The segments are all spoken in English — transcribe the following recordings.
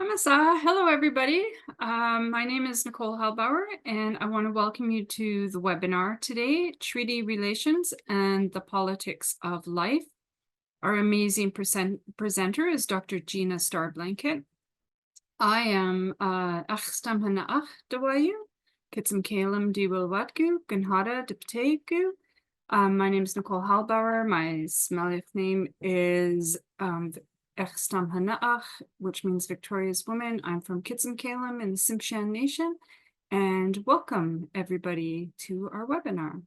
Hello, everybody. My name is Nicole Halbauer, and I want to welcome you to the webinar today, Treaty Relations and the Politics of Life. Our amazing presenter is Dr. Gina Starblanket. I am Achstam Hanaach Dawayu, Kitsum Kalem Diwalwatgu, Ganhada Diptegu. My name is Nicole Halbauer. My Smelliff name is Echstam Hanaach, which means victorious woman. I'm from Kitsum Kalem in the Tsimshian Nation, and welcome everybody to our webinar.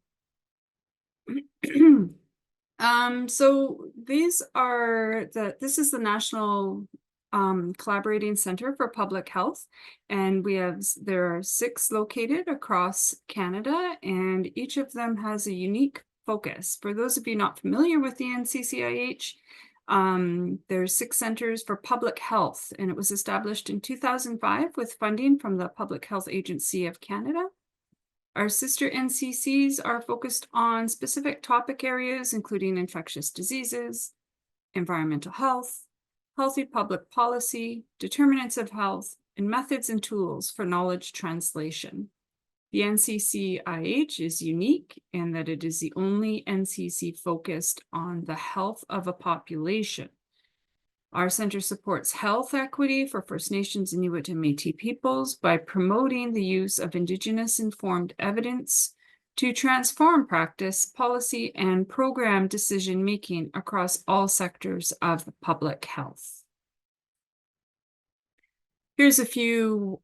So this is the National Collaborating Center for Public Health, and there are 6 located across Canada, and each of them has a unique focus. For those of you not familiar with the NCCIH, there's 6 centers for public health, and it was established in 2005 with funding from the Public Health Agency of Canada. Our sister NCCs are focused on specific topic areas, including infectious diseases, environmental health, healthy public policy, determinants of health, and methods and tools for knowledge translation. The NCCIH is unique in that it is the only NCC focused on the health of a population. Our center supports health equity for First Nations, Inuit, and Métis Peoples by promoting the use of Indigenous informed evidence to transform practice, policy, and program decision-making across all sectors of public health. Here's a few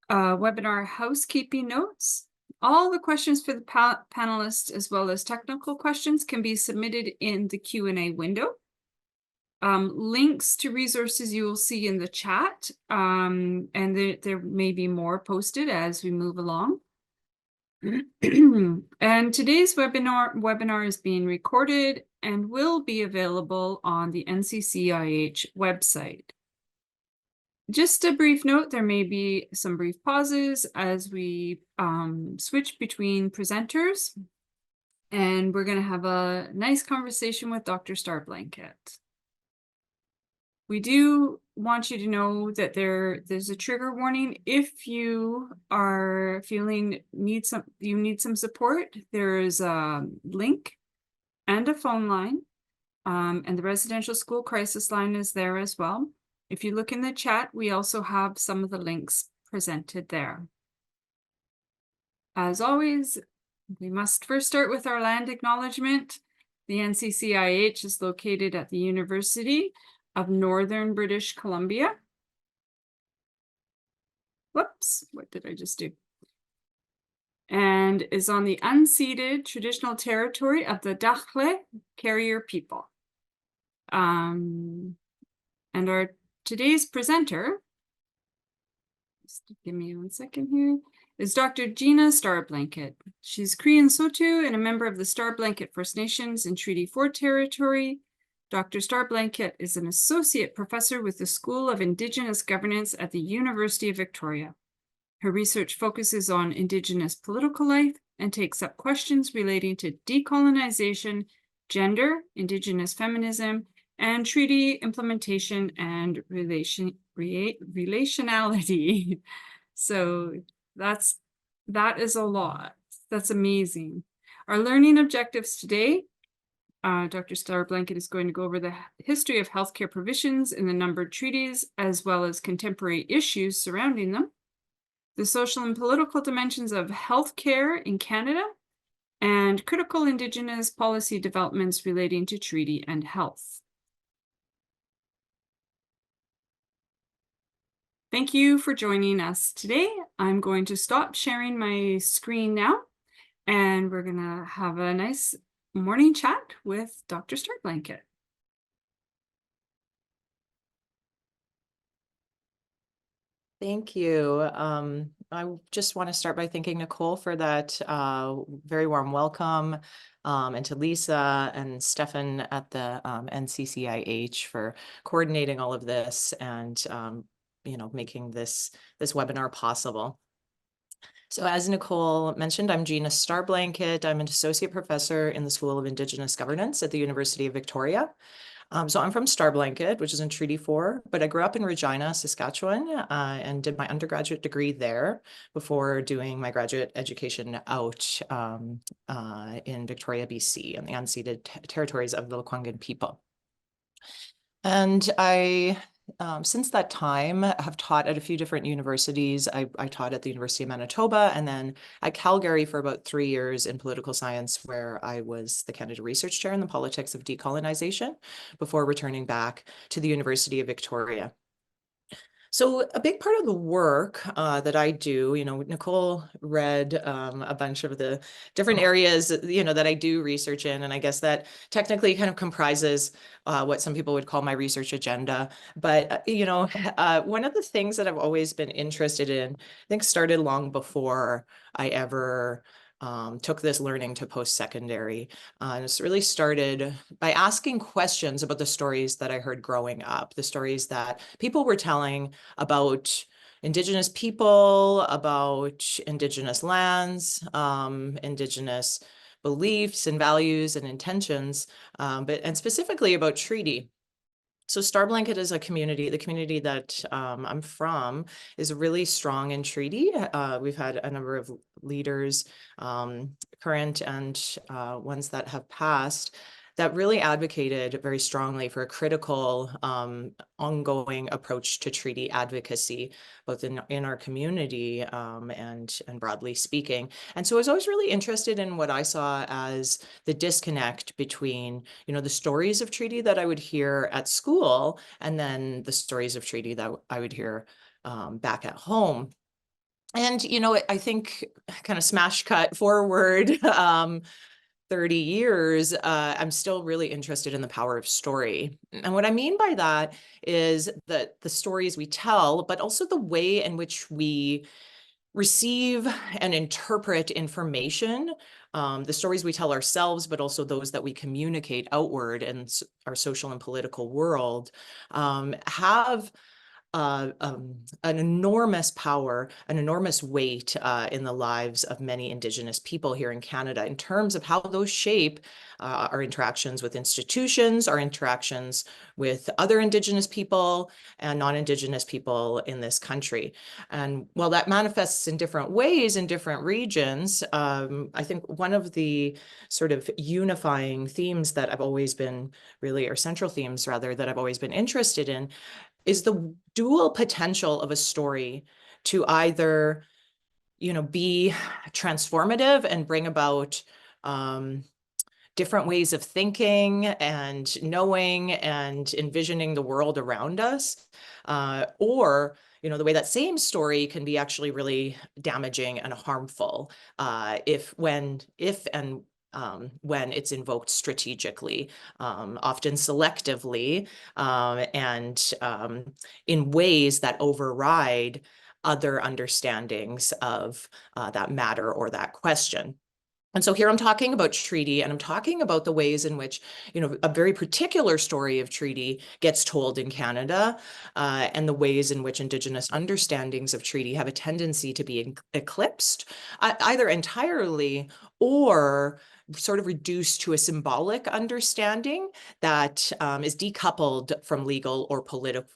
webinar housekeeping notes. All the questions for the panelists, as well as technical questions, can be submitted in the Q&A window. Links to resources you will see in the chat, and there may be more posted as we move along. And today's webinar is being recorded and will be available on the NCCIH website. Just a brief note, there may be some brief pauses as we switch between presenters, and we're going to have a nice conversation with Dr. Starblanket. We do want you to know that there's a trigger warning. If you are feeling you need some support, there is a link and a phone line, and the residential school crisis line is there as well. If you look in the chat, we also have some of the links presented there. As always, we must first start with our land acknowledgement. The NCCIH is located at the University of Northern British Columbia. Whoops, what did I just do? And is on the unceded traditional territory of the Dakle Carrier people. And our today's presenter, just give me 1 second here, is Dr. Gina Starblanket. She's Cree Sotu and a member of the Starblanket First Nations in Treaty 4 territory. Dr. Starblanket is an associate professor with the School of Indigenous Governance at the University of Victoria. Her research focuses on Indigenous political life and takes up questions relating to decolonization, gender, Indigenous feminism, and treaty implementation and relationality. So that is a lot. That's amazing. Our learning objectives today, Dr. Starblanket is going to go over the history of healthcare provisions in the numbered treaties, as well as contemporary issues surrounding them, the social and political dimensions of healthcare in Canada, and critical Indigenous policy developments relating to treaty and health. Thank you for joining us today. I'm going to stop sharing my screen now, and we're going to have a nice morning chat with Dr. Starblanket. Thank you. I just want to start by thanking Nicole for that very warm welcome, and to Lisa and Stefan at the NCCIH for coordinating all of this and making this webinar possible. So as Nicole mentioned, I'm Gina Starblanket. I'm an associate professor in the School of Indigenous Governance at the University of Victoria. So I'm from Starblanket, which is in Treaty 4, but I grew up in Regina, Saskatchewan, and did my undergraduate degree there before doing my graduate education out in Victoria, BC, in the unceded territories of the Lekwungen people. And since that time, have taught at a few different universities. I taught at the University of Manitoba and then at Calgary for about 3 years in political science, where I was the Canada Research Chair in the politics of decolonization before returning back to the University of Victoria. So a big part of the work that I do, Nicole read a bunch of the different areas, that I do research in, and I guess that technically kind of comprises what some people would call my research agenda. But, one of the things that I've always been interested in, I think started long before I ever took this learning to post-secondary. And it's really started by asking questions about the stories that I heard growing up, the stories that people were telling about Indigenous people, about Indigenous lands, Indigenous beliefs and values and intentions, and specifically about treaty. So Starblanket is a community. The community that I'm from is really strong in treaty. We've had a number of leaders, current and ones that have passed, that really advocated very strongly for a critical, ongoing approach to treaty advocacy, both in our community and broadly speaking. And so I was always really interested in what I saw as the disconnect between, the stories of treaty that I would hear at school and then the stories of treaty that I would hear back at home. And, I think kind of smash cut forward 30 years, I'm still really interested in the power of story. And what I mean by that is that the stories we tell, but also the way in which we receive and interpret information, the stories we tell ourselves, but also those that we communicate outward in our social and political world, have an enormous power, an enormous weight in the lives of many Indigenous people here in Canada in terms of how those shape our interactions with institutions, our interactions with other Indigenous people and non-Indigenous people in this country. And while that manifests in different ways in different regions, I think one of the sort of unifying themes that I've always been really, or central themes rather, that I've always been interested in is the dual potential of a story to either, be transformative and bring about different ways of thinking and knowing and envisioning the world around us, or the way that same story can be actually really damaging and harmful if when it's invoked strategically, often selectively, and in ways that override other understandings of that matter or that question. And so here I'm talking about treaty, and I'm talking about the ways in which, a very particular story of treaty gets told in Canada, and the ways in which Indigenous understandings of treaty have a tendency to be eclipsed, either entirely or sort of reduced to a symbolic understanding that is decoupled from legal or political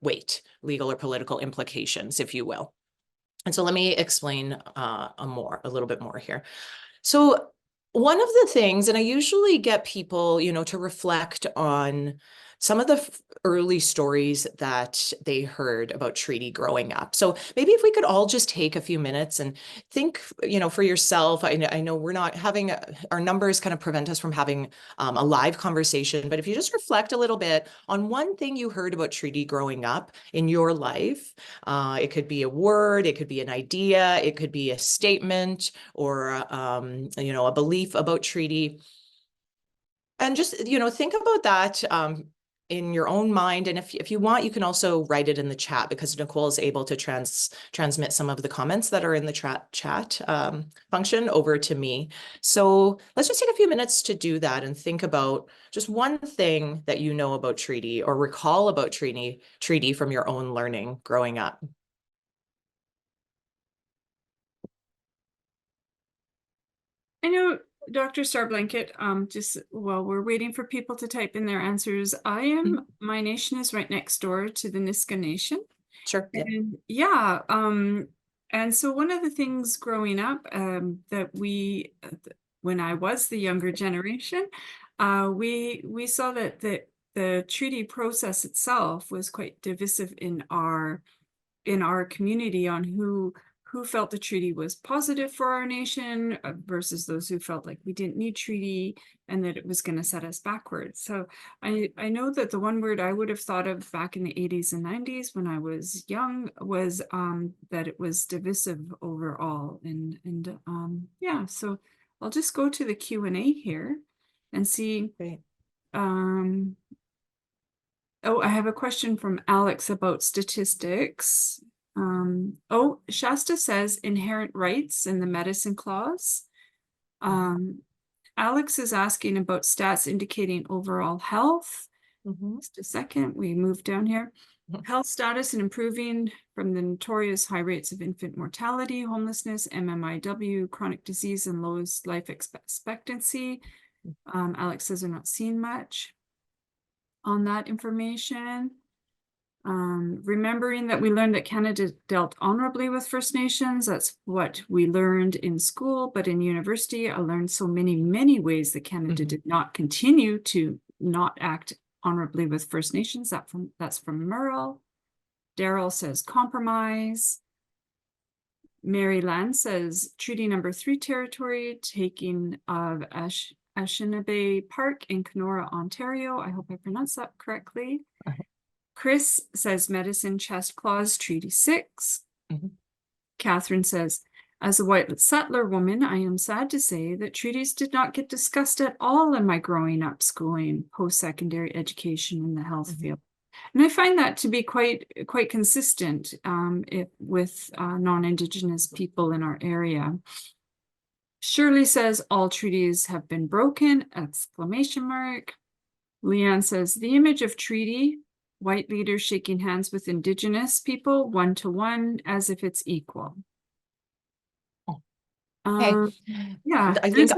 weight, legal or political implications, if you will. And so let me explain a little bit more here. So one of the things, and I usually get people, to reflect on some of the early stories that they heard about treaty growing up. So maybe if we could all just take a few minutes and think, for yourself. I know we're not having our numbers kind of prevent us from having a live conversation, but if you just reflect a little bit on one thing you heard about treaty growing up in your life, it could be a word, it could be an idea, it could be a statement or, a belief about treaty. And just, think about that in your own mind. And if you want, you can also write it in the chat, because Nicole is able to transmit some of the comments that are in the chat function over to me. So let's just take a few minutes to do that and think about just one thing that you know about treaty or recall about treaty from your own learning growing up. I know Dr. Starblanket, just while we're waiting for people to type in their answers, my nation is right next door to the Niska Nation. Sure. Yeah. And yeah, and so one of the things growing up, that when I was the younger generation, we saw that the treaty process itself was quite divisive in our community on who felt the treaty was positive for our nation, versus those who felt like we didn't need treaty and that it was going to set us backwards. So I know that the one word I would have thought of back in the 80s and 90s when I was young was that it was divisive overall. And yeah, so I'll just go to the Q&A here and see. Great. Oh, I have a question from Alex about statistics. Oh, Shasta says inherent rights in the medicine clause. Alex is asking about stats indicating overall health. Just a second, we move down here. Health status and improving from the notorious high rates of infant mortality, homelessness, MMIW, chronic disease, and lowest life expectancy. Alex says they're not seeing much on that information. Remembering that we learned that Canada dealt honorably with First Nations. That's what we learned in school, but in university, I learned so many ways that Canada did not continue to not act honorably with First Nations. That's from Merle. Daryl says compromise. Mary Land says Treaty Number 3 territory, taking of Anishinaabe Park in Kenora, Ontario. I hope I pronounced that correctly. Chris says Medicine Chest Clause, Treaty 6. Catherine says, as a white settler woman, I am sad to say that treaties did not get discussed at all in my growing up schooling, post-secondary education in the health field. And I find that to be quite consistent with non-Indigenous people in our area. Shirley says all treaties have been broken, exclamation mark. Leanne says the image of treaty, white leaders shaking hands with Indigenous people, 1-to-1, as if it's equal. Okay. Yeah, I think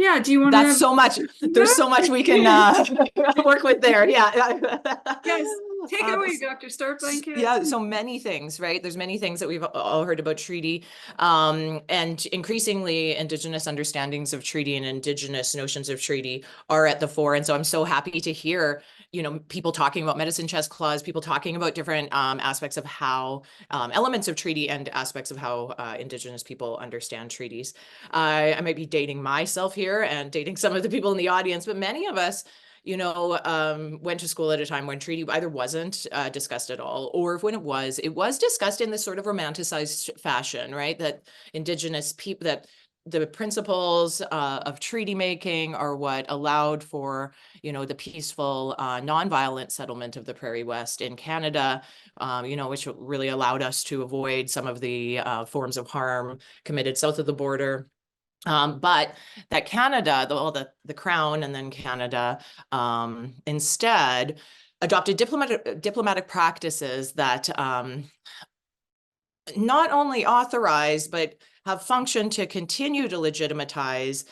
yeah. Do you want that's so much. There's so much we can work with there. Yeah. Yes. Take it away, Dr. Starblanket. Yeah, so many things, right? There's many things that we've all heard about treaty, and increasingly Indigenous understandings of treaty and Indigenous notions of treaty are at the fore. And so I'm so happy to hear, people talking about Medicine Chest Clause, people talking about different aspects of how elements of treaty and aspects of how Indigenous people understand treaties. I might be dating myself here and dating some of the people in the audience, but many of us went to school at a time when treaty either wasn't discussed at all, or if when it was discussed in this sort of romanticized fashion, right? That Indigenous people, that the principles of treaty making are what allowed for, the peaceful, nonviolent settlement of the Prairie West in Canada, which really allowed us to avoid some of the forms of harm committed south of the border. But that Canada, the Crown and then Canada, instead adopted diplomatic practices that not only authorize, but have functioned to continue to legitimatize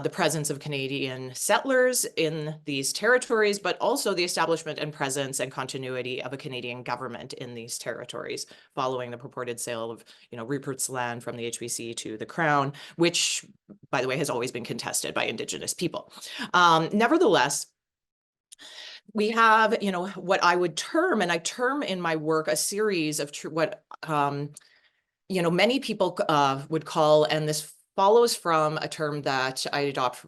the presence of Canadian settlers in these territories, but also the establishment and presence and continuity of a Canadian government in these territories, following the purported sale of, Rupert's land from the HBC to the Crown, which, by the way, has always been contested by Indigenous people. Nevertheless, we have, what I would term, and I term in my work, a series of what many people would call, and this follows from a term that I adopt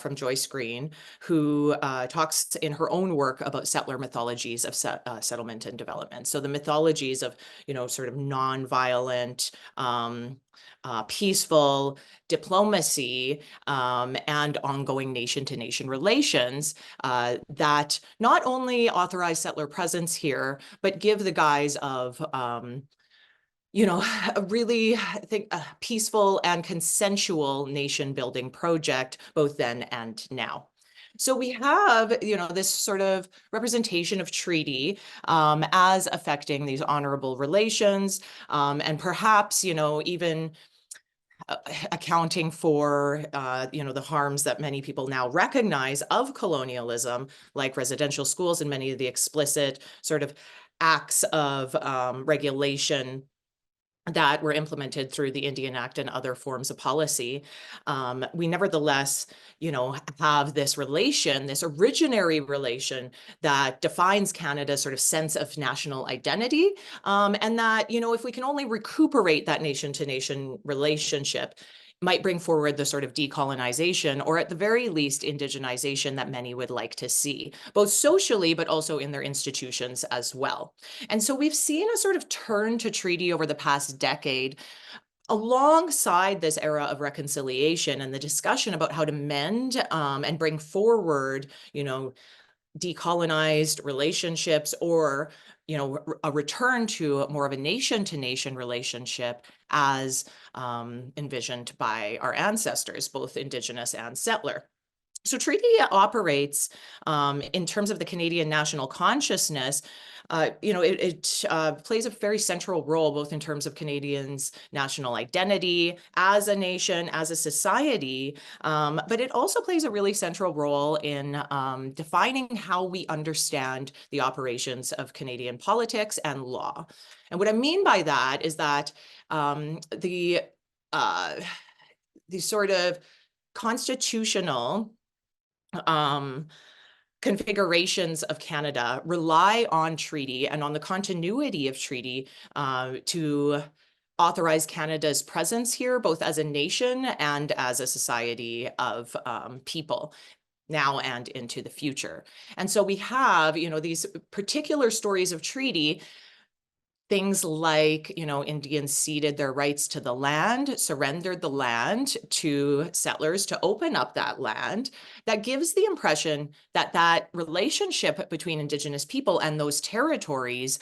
from Joyce Green, who talks in her own work about settler mythologies of settlement and development. So the mythologies of, sort of nonviolent, peaceful diplomacy and ongoing nation-to-nation relations that not only authorize settler presence here, but give the guise of a really, I think, a peaceful and consensual nation building project, both then and now. So we have, this sort of representation of treaty as affecting these honorable relations, and perhaps, even accounting for, the harms that many people now recognize of colonialism, like residential schools and many of the explicit sort of acts of regulation that were implemented through the Indian Act and other forms of policy. We nevertheless, have this relation, this originary relation that defines Canada's sort of sense of national identity. And that, if we can only recuperate that nation-to-nation relationship, might bring forward the sort of decolonization, or at the very least indigenization, that many would like to see, both socially, but also in their institutions as well. And so we've seen a sort of turn to treaty over the past decade, alongside this era of reconciliation and the discussion about how to mend and bring forward, decolonized relationships, or a return to more of a nation-to-nation relationship as envisioned by our ancestors, both Indigenous and settler. So treaty operates in terms of the Canadian national consciousness. It plays a very central role, both in terms of Canadians' national identity as a nation, as a society, but it also plays a really central role in defining how we understand the operations of Canadian politics and law. And what I mean by that is that the sort of constitutional configurations of Canada rely on treaty and on the continuity of treaty to authorize Canada's presence here, both as a nation and as a society of people, now and into the future. And so we have, these particular stories of treaty. Things like, Indians ceded their rights to the land, surrendered the land to settlers to open up that land. That gives the impression that that relationship between Indigenous people and those territories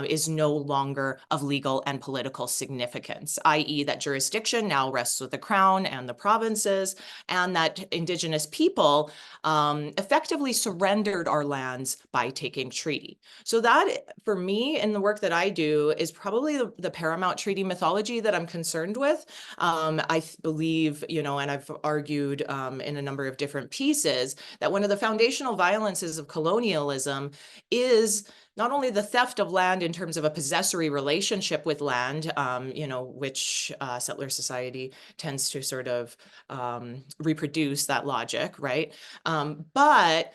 is no longer of legal and political significance, i.e. that jurisdiction now rests with the Crown and the provinces, and that Indigenous people effectively surrendered our lands by taking treaty. So that, for me, in the work that I do, is probably the paramount treaty mythology that I'm concerned with. I believe, and I've argued in a number of different pieces, that one of the foundational violences of colonialism is not only the theft of land in terms of a possessory relationship with land, which settler society tends to sort of reproduce that logic, right? But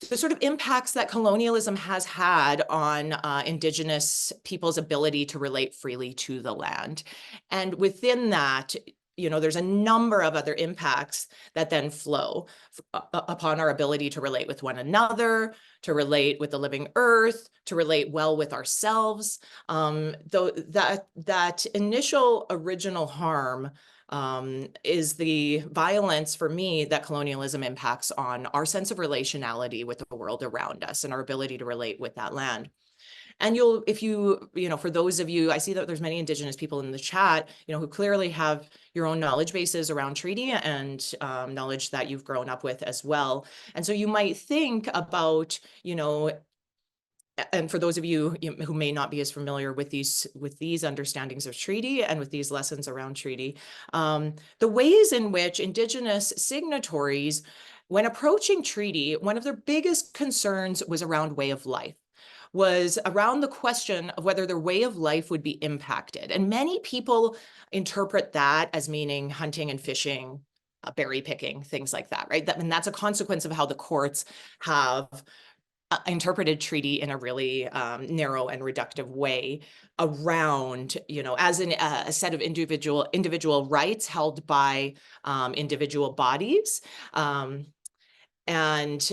the sort of impacts that colonialism has had on Indigenous people's ability to relate freely to the land. And within that, there's a number of other impacts that then flow upon our ability to relate with one another, to relate with the living earth, to relate well with ourselves. Though that initial original harm is the violence, for me, that colonialism impacts on our sense of relationality with the world around us and our ability to relate with that land. And for those of you, I see that there's many Indigenous people in the chat, who clearly have your own knowledge bases around treaty and knowledge that you've grown up with as well. And so you might think about, and for those of you who may not be as familiar with these understandings of treaty and with these lessons around treaty, the ways in which Indigenous signatories, when approaching treaty, one of their biggest concerns was around way of life, was around the question of whether their way of life would be impacted. And many people interpret that as meaning hunting and fishing, berry picking, things like that, right? And that's a consequence of how the courts have interpreted treaty in a really narrow and reductive way around, as a set of individual rights held by individual bodies. And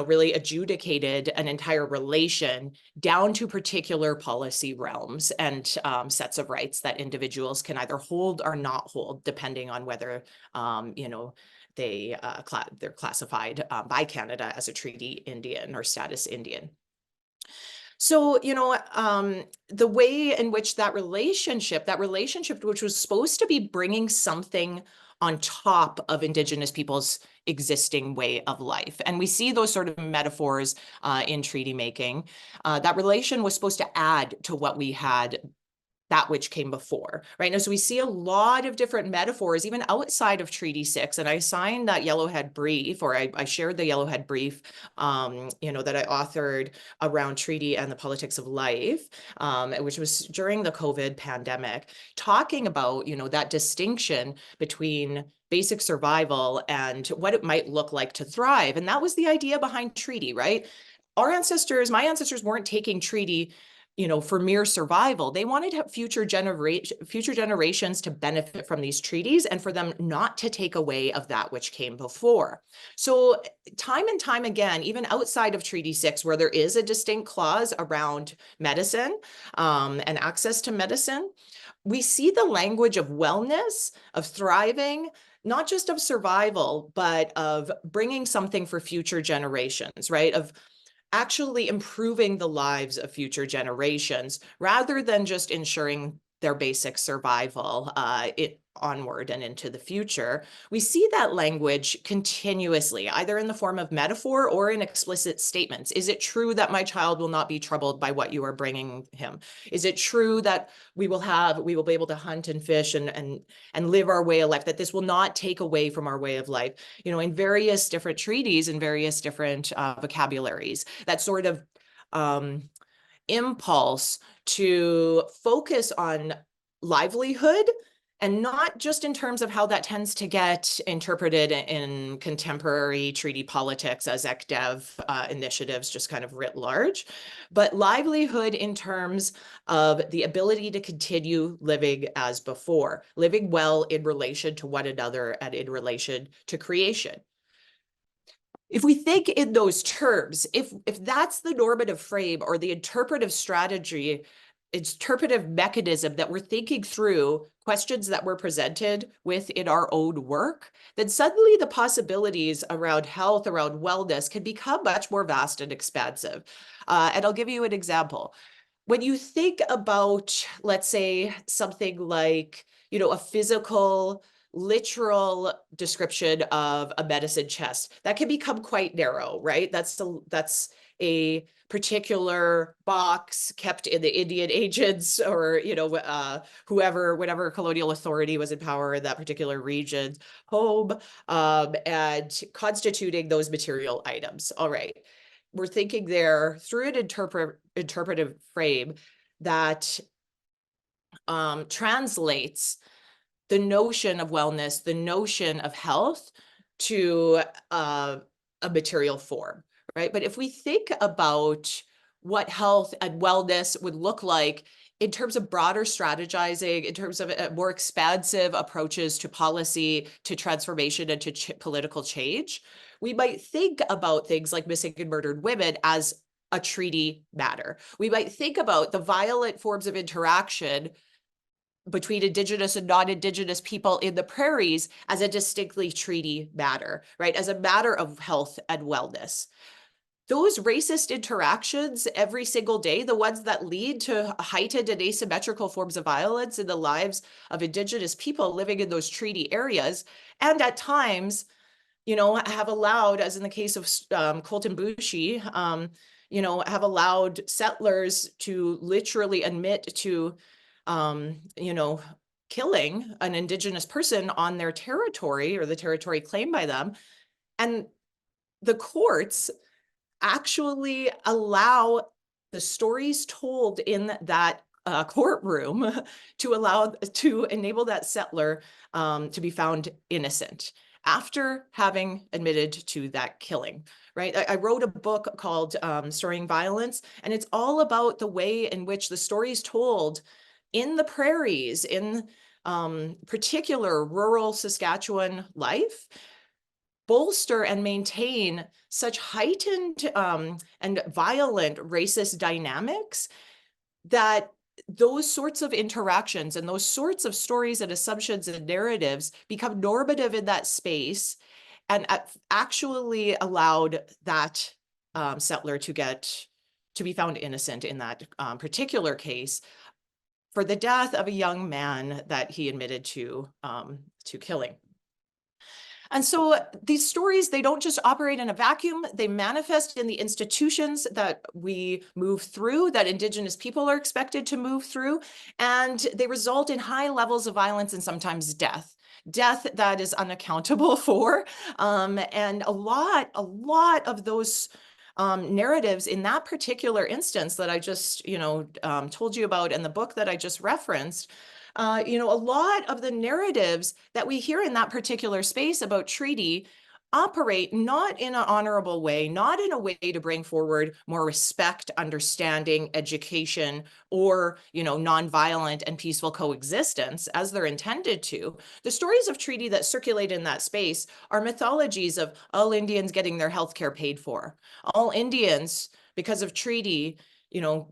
really adjudicated an entire relation down to particular policy realms and sets of rights that individuals can either hold or not hold, depending on whether they're classified by Canada as a treaty Indian or status Indian. So, the way in which that relationship, which was supposed to be bringing something on top of Indigenous people's existing way of life. And we see those sort of metaphors in treaty making. That relation was supposed to add to what we had that which came before, right? Now, so we see a lot of different metaphors, even outside of Treaty 6. And I signed that Yellowhead brief, or I shared the Yellowhead brief, that I authored around treaty and the politics of life, which was during the COVID pandemic, talking about, that distinction between basic survival and what it might look like to thrive. And that was the idea behind treaty, right? My ancestors weren't taking treaty for mere survival. They wanted future generations to benefit from these treaties and for them not to take away of that which came before. So time and time again, even outside of Treaty 6, where there is a distinct clause around medicine and access to medicine, we see the language of wellness, of thriving, not just of survival, but of bringing something for future generations, right? Of actually improving the lives of future generations rather than just ensuring their basic survival onward and into the future. We see that language continuously, either in the form of metaphor or in explicit statements. Is it true that my child will not be troubled by what you are bringing him? Is it true that we will be able to hunt and fish and live our way of life, that this will not take away from our way of life? In various different treaties and various different vocabularies, that sort of impulse to focus on livelihood, and not just in terms of how that tends to get interpreted in contemporary treaty politics as ECDEV initiatives, just kind of writ large, but livelihood in terms of the ability to continue living as before, living well in relation to one another and in relation to creation. If we think in those terms, if that's the normative frame or the interpretive strategy, interpretive mechanism that we're thinking through questions that we're presented with in our own work, then suddenly the possibilities around health, around wellness can become much more vast and expansive. And I'll give you an example. When you think about, let's say, something like, a physical, literal description of a medicine chest, that can become quite narrow, right? That's a particular box kept in the Indian agents or, whatever colonial authority was in power in that particular region's home, and constituting those material items. All right. We're thinking there through an interpretive frame that translates the notion of wellness, the notion of health to a material form, right? But if we think about what health and wellness would look like in terms of broader strategizing, in terms of more expansive approaches to policy, to transformation, and to political change, we might think about things like missing and murdered women as a treaty matter. We might think about the violent forms of interaction between Indigenous and non-Indigenous people in the prairies as a distinctly treaty matter, right? As a matter of health and wellness. Those racist interactions every single day, the ones that lead to heightened and asymmetrical forms of violence in the lives of Indigenous people living in those treaty areas, and at times, have allowed, as in the case of Colton Bushey, have allowed settlers to literally admit to killing an Indigenous person on their territory or the territory claimed by them. And the courts actually allow the stories told in that courtroom to enable that settler to be found innocent after having admitted to that killing, right? I wrote a book called Storying Violence, and it's all about the way in which the stories told in the prairies, in particular rural Saskatchewan life, bolster and maintain such heightened and violent racist dynamics that those sorts of interactions and those sorts of stories and assumptions and narratives become normative in that space and actually allowed that settler to be found innocent in that particular case for the death of a young man that he admitted to killing. And so these stories, they don't just operate in a vacuum, they manifest in the institutions that we move through, that Indigenous people are expected to move through, and they result in high levels of violence and sometimes death that is unaccountable for. And a lot of those narratives in that particular instance that I just, told you about, and the book that I just referenced, a lot of the narratives that we hear in that particular space about treaty operate not in an honorable way, not in a way to bring forward more respect, understanding, education, or, nonviolent and peaceful coexistence as they're intended to. The stories of treaty that circulate in that space are mythologies of all Indians getting their healthcare paid for, all Indians, because of treaty,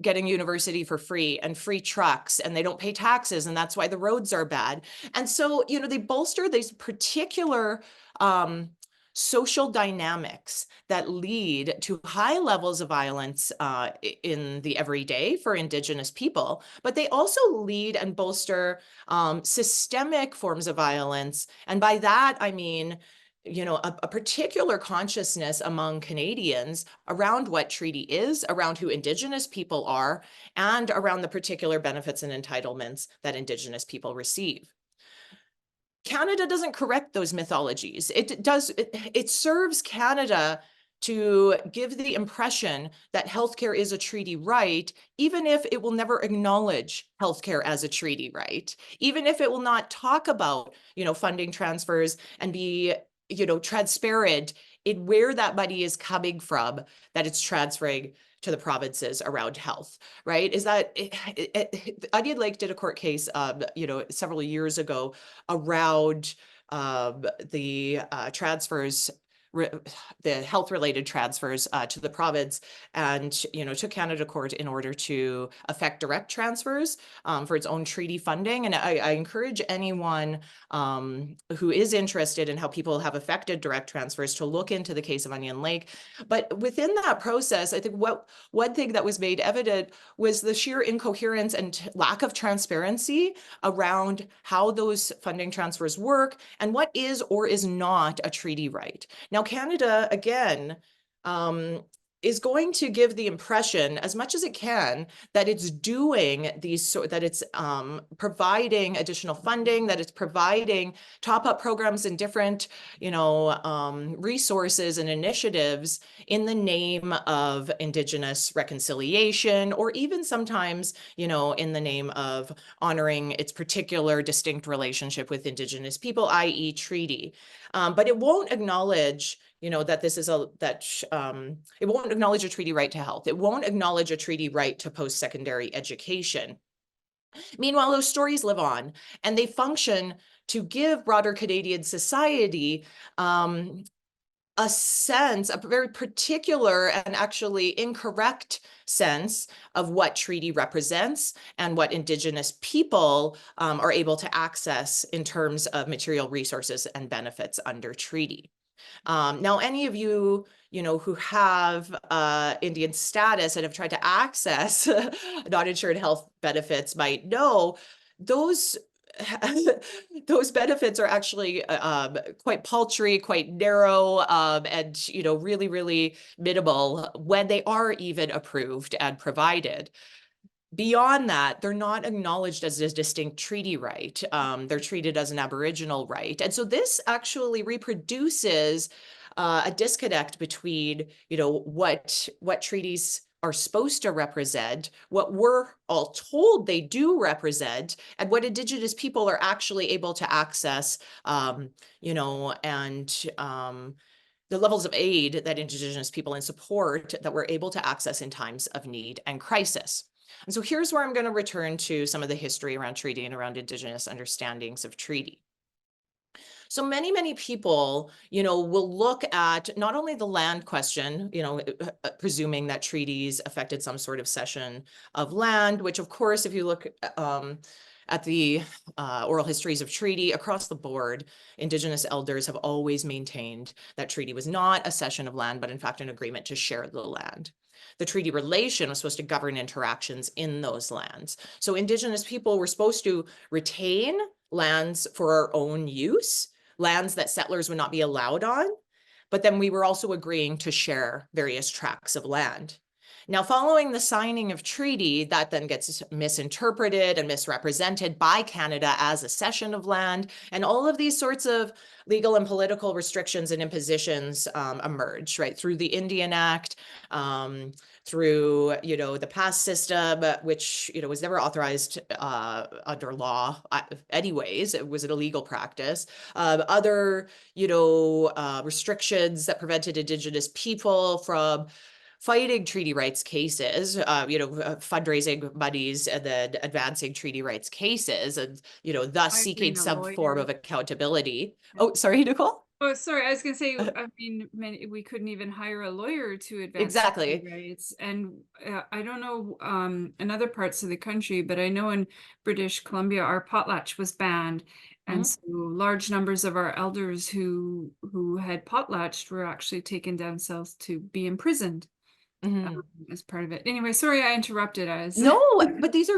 getting university for free and free trucks, and they don't pay taxes, and that's why the roads are bad. And so, they bolster these particular social dynamics that lead to high levels of violence in the everyday for Indigenous people, but they also lead and bolster systemic forms of violence. And by that, I mean, a particular consciousness among Canadians around what treaty is, around who Indigenous people are, and around the particular benefits and entitlements that Indigenous people receive. Canada doesn't correct those mythologies. It serves Canada to give the impression that healthcare is a treaty right, even if it will never acknowledge healthcare as a treaty right, even if it will not talk about, funding transfers and be, transparent in where that money is coming from, that it's transferring to the provinces around health, right? Is that Onion Lake did a court case, several years ago around the transfers, the health-related transfers to the province, and took Canada court in order to affect direct transfers for its own treaty funding. And I encourage anyone who is interested in how people have affected direct transfers to look into the case of Onion Lake. But within that process, I think one thing that was made evident was the sheer incoherence and lack of transparency around how those funding transfers work and what is or is not a treaty right. Now, Canada, again, is going to give the impression, as much as it can, that it's doing these, that it's providing additional funding, that it's providing top-up programs and different, resources and initiatives in the name of Indigenous reconciliation, or even sometimes, in the name of honoring its particular distinct relationship with Indigenous people, i.e. treaty. But it won't acknowledge, that this is it won't acknowledge a treaty right to health. It won't acknowledge a treaty right to post-secondary education. Meanwhile, those stories live on, and they function to give broader Canadian society a sense, a very particular and actually incorrect sense of what treaty represents and what Indigenous people are able to access in terms of material resources and benefits under treaty. Now, any of you, who have Indian status and have tried to access non-insured health benefits might know those those benefits are actually quite paltry, quite narrow, and really, really minimal when they are even approved and provided. Beyond that, they're not acknowledged as a distinct treaty right. They're treated as an Aboriginal right. And so this actually reproduces a disconnect between, what treaties are supposed to represent, what we're all told they do represent, and what Indigenous people are actually able to access, and the levels of aid that Indigenous people and support that we're able to access in times of need and crisis. And so here's where I'm going to return to some of the history around treaty and around Indigenous understandings of treaty. So many, many people, will look at not only the land question, presuming that treaties affected some sort of cession of land, which of course, if you look at the oral histories of treaty across the board, Indigenous elders have always maintained that treaty was not a cession of land, but in fact, an agreement to share the land. The treaty relation was supposed to govern interactions in those lands. So Indigenous people were supposed to retain lands for our own use, lands that settlers would not be allowed on. But then we were also agreeing to share various tracts of land. Now, following the signing of treaty, that then gets misinterpreted and misrepresented by Canada as a cession of land, and all of these sorts of legal and political restrictions and impositions emerge, right, through the Indian Act, through, the pass system, which, was never authorized under law anyways. It was an illegal practice. Other, restrictions that prevented Indigenous people from fighting treaty rights cases, fundraising monies and then advancing treaty rights cases, and, thus seeking Hiring a some form lawyer. of accountability. Yeah. Oh, sorry, Nicole? Oh, sorry. I was gonna say, I mean, we couldn't even hire a lawyer to advance Exactly. rights. And I don't know in other parts of the country, but I know in British Columbia, our potlatch was banned, and so large numbers of our elders who had potlatched were actually taken down south to be imprisoned as part of it. Anyway, sorry I interrupted. No, but these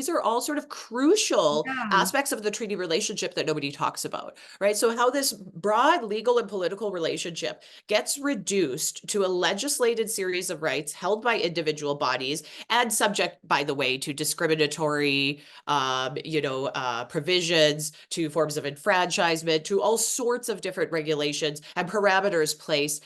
are all sort of crucial Yeah. aspects of the treaty relationship that nobody talks about, right? So how this broad legal and political relationship gets reduced to a legislated series of rights held by individual bodies and subject, by the way, to discriminatory, provisions, to forms of enfranchisement, to all sorts of different regulations and parameters placed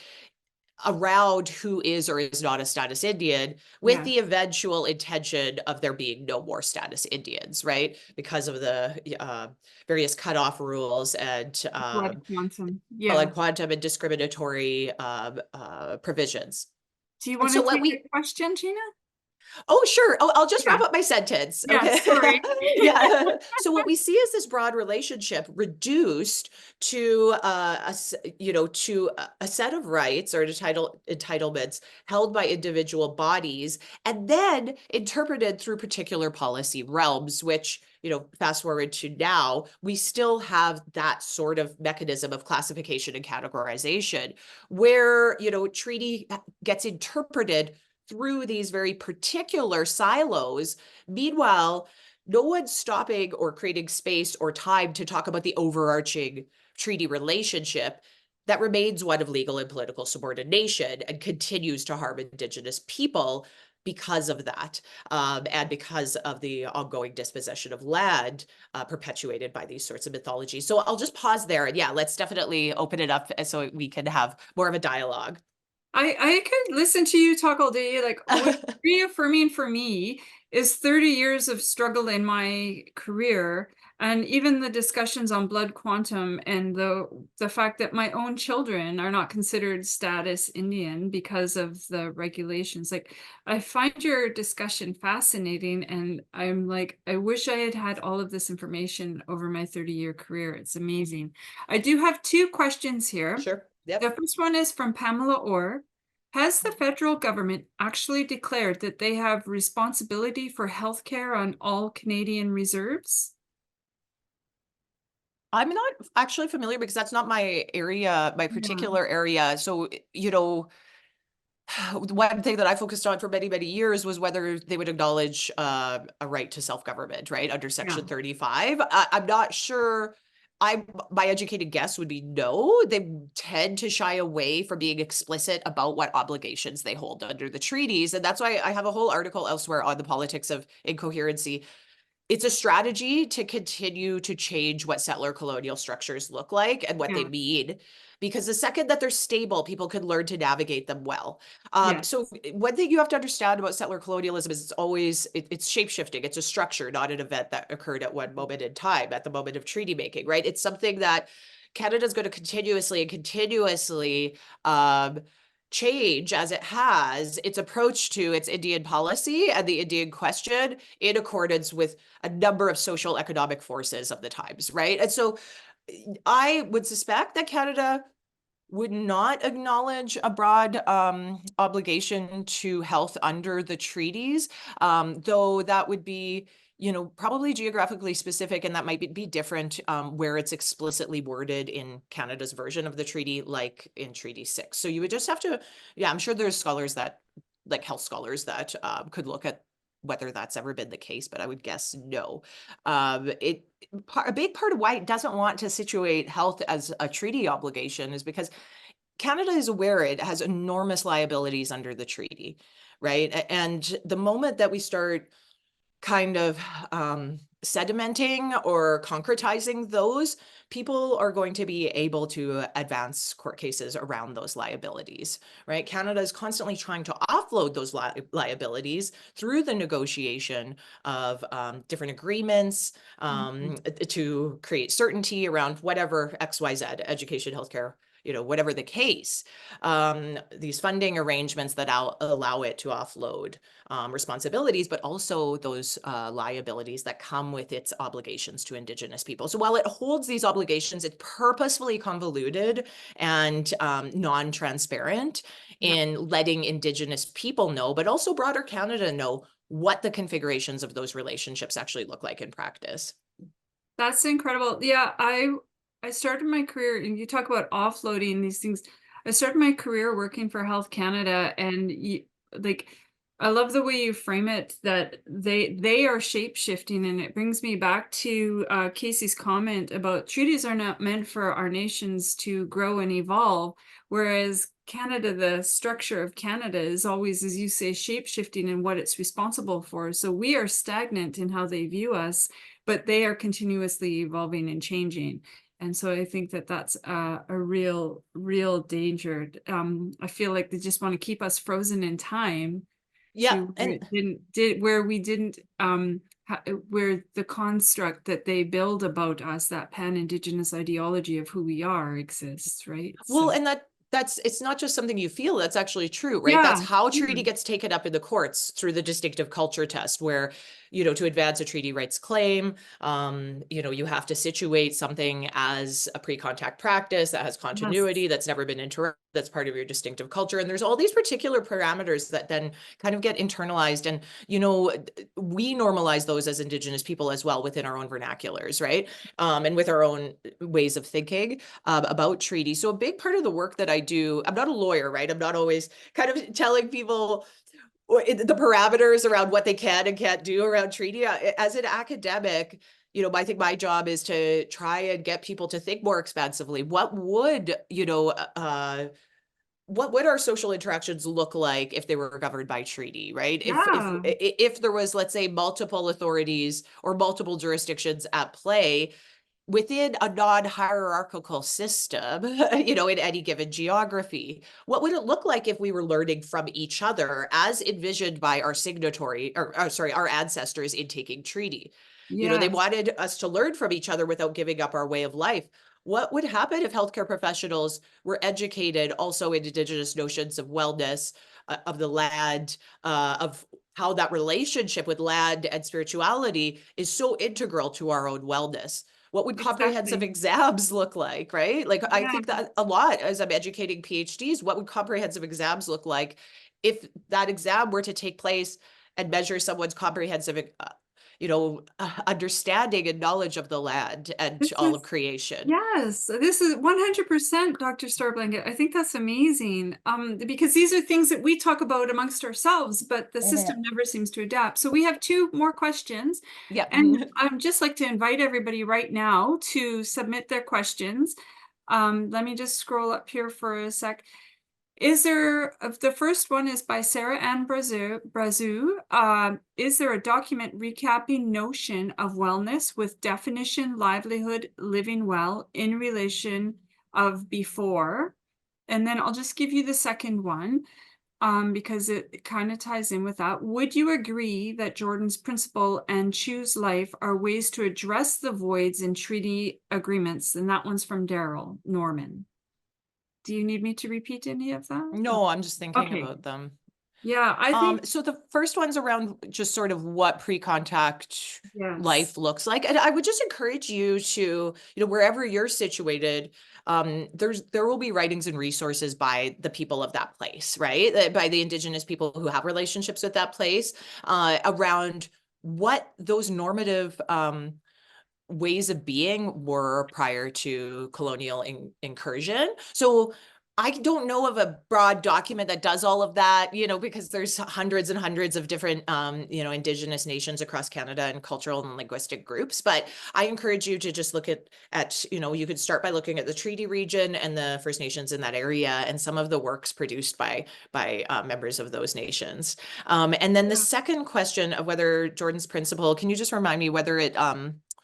around who is or is not a status Indian, with the eventual intention of there being no more status Indians, right? Because of the various cutoff rules and Blood quantum. blood quantum and discriminatory provisions. Do you And want so to what take we a question, Gina? Oh, sure. Oh, I'll just wrap Yeah. up my sentence. Yeah, Okay. sorry. Yeah. So what we see is this broad relationship reduced to a set of rights or entitlements held by individual bodies, and then interpreted through particular policy realms, which, fast forward to now, we still have that sort of mechanism of classification and categorization where, treaty gets interpreted through these very particular silos. Meanwhile, no one's stopping or creating space or time to talk about the overarching treaty relationship that remains one of legal and political subordination and continues to harm Indigenous people because of that, and because of the ongoing dispossession of land perpetuated by these sorts of mythologies. So I'll just pause there, and let's definitely open it up so we can have more of a dialogue. I could listen to you talk all day. Like, what's reaffirming for me is 30 years of struggle in my career, and even the discussions on blood quantum and the fact that my own children are not considered status Indian because of the regulations. Like, I find your discussion fascinating, and I'm like, I wish I had had all of this information over my 30-year career. It's amazing. I do have two questions here. Sure. Yep. The first one is from Pamela Orr. Has the federal government actually declared that they have responsibility for healthcare on all Canadian reserves? I'm not actually familiar because that's not my area, my particular area. So, one thing that I focused on for many, many years was whether they would acknowledge a right to self-government, right, under Section 35. I'm not sure. My educated guess would be no. They tend to shy away from being explicit about what obligations they hold under the treaties. And that's why I have a whole article elsewhere on the politics of incoherency. It's a strategy to continue to change what settler colonial structures look like and what they mean. Because the second that they're stable, people can learn to navigate them well. So one thing you have to understand about settler colonialism is it's shape-shifting. It's a structure, not an event that occurred at one moment in time, at the moment of treaty making, right? It's something that Canada's going to continuously change, as it has, its approach to its Indian policy and the Indian question in accordance with a number of social economic forces of the times, right? And so I would suspect that Canada would not acknowledge a broad obligation to health under the treaties, though that would be, probably geographically specific, and that might be different where it's explicitly worded in Canada's version of the treaty, like in Treaty 6. So you would just have to, I'm sure there's scholars that, like health scholars that could look at whether that's ever been the case, but I would guess no. A big part of why it doesn't want to situate health as a treaty obligation is because Canada is aware it has enormous liabilities under the treaty, right? And the moment that we start kind of sedimenting or concretizing those, people are going to be able to advance court cases around those liabilities, right? Canada is constantly trying to offload those liabilities through the negotiation of different agreements to create certainty around whatever XYZ, education, healthcare, whatever the case, these funding arrangements that allow it to offload responsibilities, but also those liabilities that come with its obligations to Indigenous people. So while it holds these obligations, it's purposefully convoluted and non-transparent in letting Indigenous people know, but also broader Canada know what the configurations of those relationships actually look like in practice. That's incredible. Yeah, I started my career, and you talk about offloading these things. I started my career working for Health Canada, and I love the way you frame it, that they are shape shifting, and it brings me back to Casey's comment about treaties are not meant for our nations to grow and evolve, whereas Canada, the structure of Canada is always, as you say, shape shifting in what it's responsible for. So we are stagnant in how they view us, but they are continuously evolving and changing. And so I think that that's a real danger. I feel like they just want to keep us frozen in time Yeah, to and where we didn't where the construct that they build about us, that pan-Indigenous ideology of who we are, exists, right? well, So and that's it's not just something you feel, that's actually true, right? That's yeah, how treaty gets taken up in the courts, through the distinctive culture test, where, to advance a treaty rights claim, you have to situate something as a pre-contact practice that has continuity, yes, that's never been interrupted, that's part of your distinctive culture. And there's all these particular parameters that then kind of get internalized. And, we normalize those as Indigenous people as well within our own vernaculars, right? And with our own ways of thinking about treaties. So a big part of the work that I do, I'm not a lawyer, right? I'm not always kind of telling people the parameters around what they can and can't do around treaty. As an academic, I think my job is to try and get people to think more expansively. What would our social interactions look like if they were governed by treaty, right? yeah, If there was, let's say, multiple authorities or multiple jurisdictions at play within a non-hierarchical system, in any given geography, what would it look like if we were learning from each other as envisioned by our our ancestors in taking treaty? They yes, wanted us to learn from each other without giving up our way of life. What would happen if healthcare professionals were educated also in Indigenous notions of wellness, of the land, of how that relationship with land and spirituality is so integral to our own wellness? What would comprehensive exactly. exams look like, right? Like, I Yeah, think that a lot as I'm educating PhDs, what would comprehensive exams look like if that exam were to take place and measure someone's comprehensive, understanding and knowledge of the land and this all of is creation? yes, this is 100% Dr. Starblanket. I think that's amazing. Because these are things that we talk about amongst ourselves, but the Mhm. system never seems to adapt. So we have two more questions, Yeah. and I'd just like to invite everybody right now to submit their questions. Let me just scroll up here for a sec. The first one is by Sarah Ann Brazu. Is there a document recapping notion of wellness with definition, livelihood, living well in relation of before? And then I'll just give you the second one, because it kind of ties in with that. Would you agree that Jordan's principle and choose life are ways to address the voids in treaty agreements? And that one's from Daryl Norman. Do you need me to repeat any of that? No, I'm just thinking Okay. about them. Yeah, I think So the first one's around just sort of what pre-contact yes. life looks like. And I would just encourage you to, wherever you're situated, there will be writings and resources by the people of that place, right? By the Indigenous people who have relationships with that place, around what those normative ways of being were prior to colonial incursion. So I don't know of a broad document that does all of that, because there's hundreds and hundreds of different, Indigenous nations across Canada and cultural and linguistic groups. But I encourage you to just look at, you could start by looking at the treaty region and the First Nations in that area and some of the works produced by members of those nations. And then the second question of whether Jordan's principle, can you just remind me whether it,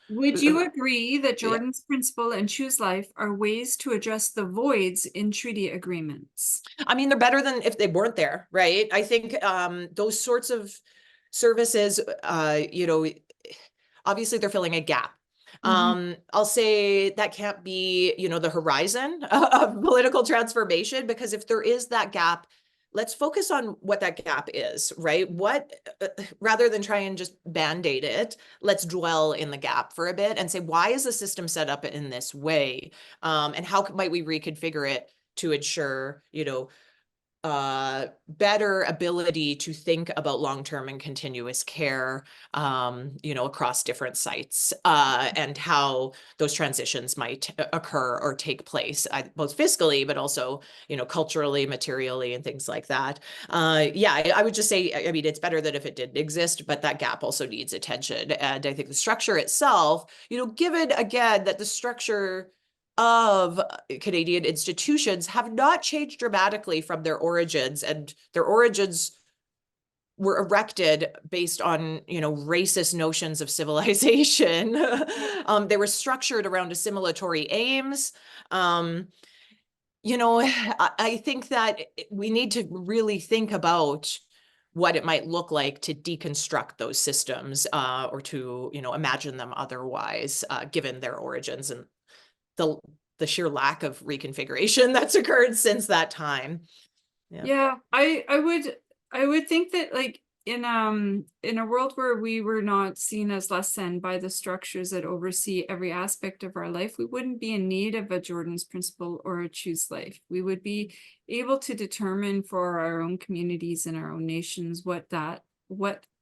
Would you agree that yeah. Jordan's principle and Choose Life are ways to address the voids in treaty agreements? I mean, they're better than if they weren't there, right? I think those sorts of services, obviously they're filling a gap. I'll say that can't be, the horizon of political transformation, because if there is that gap, let's focus on what that gap is, right? Rather than try and just band-aid it, let's dwell in the gap for a bit and say, why is the system set up in this way? And how might we reconfigure it to ensure, better ability to think about long-term and continuous care, across different sites, and how those transitions might occur or take place, both fiscally, but also, culturally, materially, and things like that. I would just say, I mean, it's better that if it didn't exist, but that gap also needs attention. And I think the structure itself, given again that the structure of Canadian institutions have not changed dramatically from their origins, and their origins were erected based on, racist notions of civilization. They were structured around assimilatory aims. I think that we need to really think about what it might look like to deconstruct those systems, or to, imagine them otherwise, given their origins and the sheer lack of reconfiguration that's occurred since that time. Yeah, I would think that, like, in a world where we were not seen as less than by the structures that oversee every aspect of our life, we wouldn't be in need of a Jordan's principle or a Choose Life. We would be able to determine for our own communities and our own nations what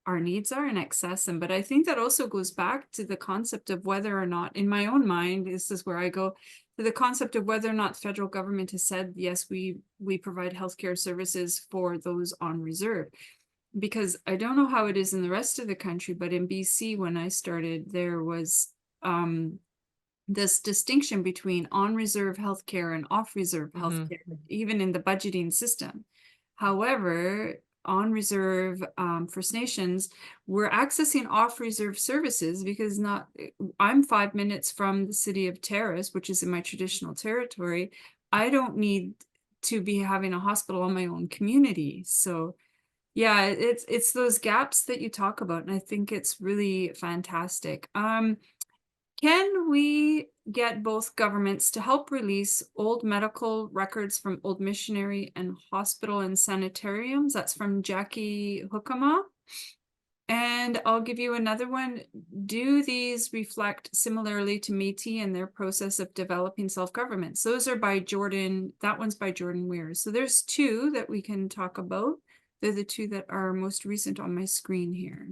our needs are and access them. But I think that also goes back to the concept of whether or not, in my own mind, this is where I go, to the concept of whether or not the federal government has said, yes, we provide healthcare services for those on reserve. Because I don't know how it is in the rest of the country, but in BC, when I started, there was this distinction between on-reserve healthcare and off-reserve healthcare, even in the budgeting system. However, on-reserve First Nations were accessing off-reserve services because I'm 5 minutes from the city of Terrace, which is in my traditional territory. I don't need to be having a hospital on my own community. So yeah, it's those gaps that you talk about, and I think it's really fantastic. Can we get both governments to help release old medical records from old missionary and hospital and sanitariums? That's from Jackie Hookama. And I'll give you another one. Do these reflect similarly to Métis and their process of developing self-governments? Those are by Jordan. That one's by Jordan Weir. So there's two that we can talk about. They're the two that are most recent on my screen here.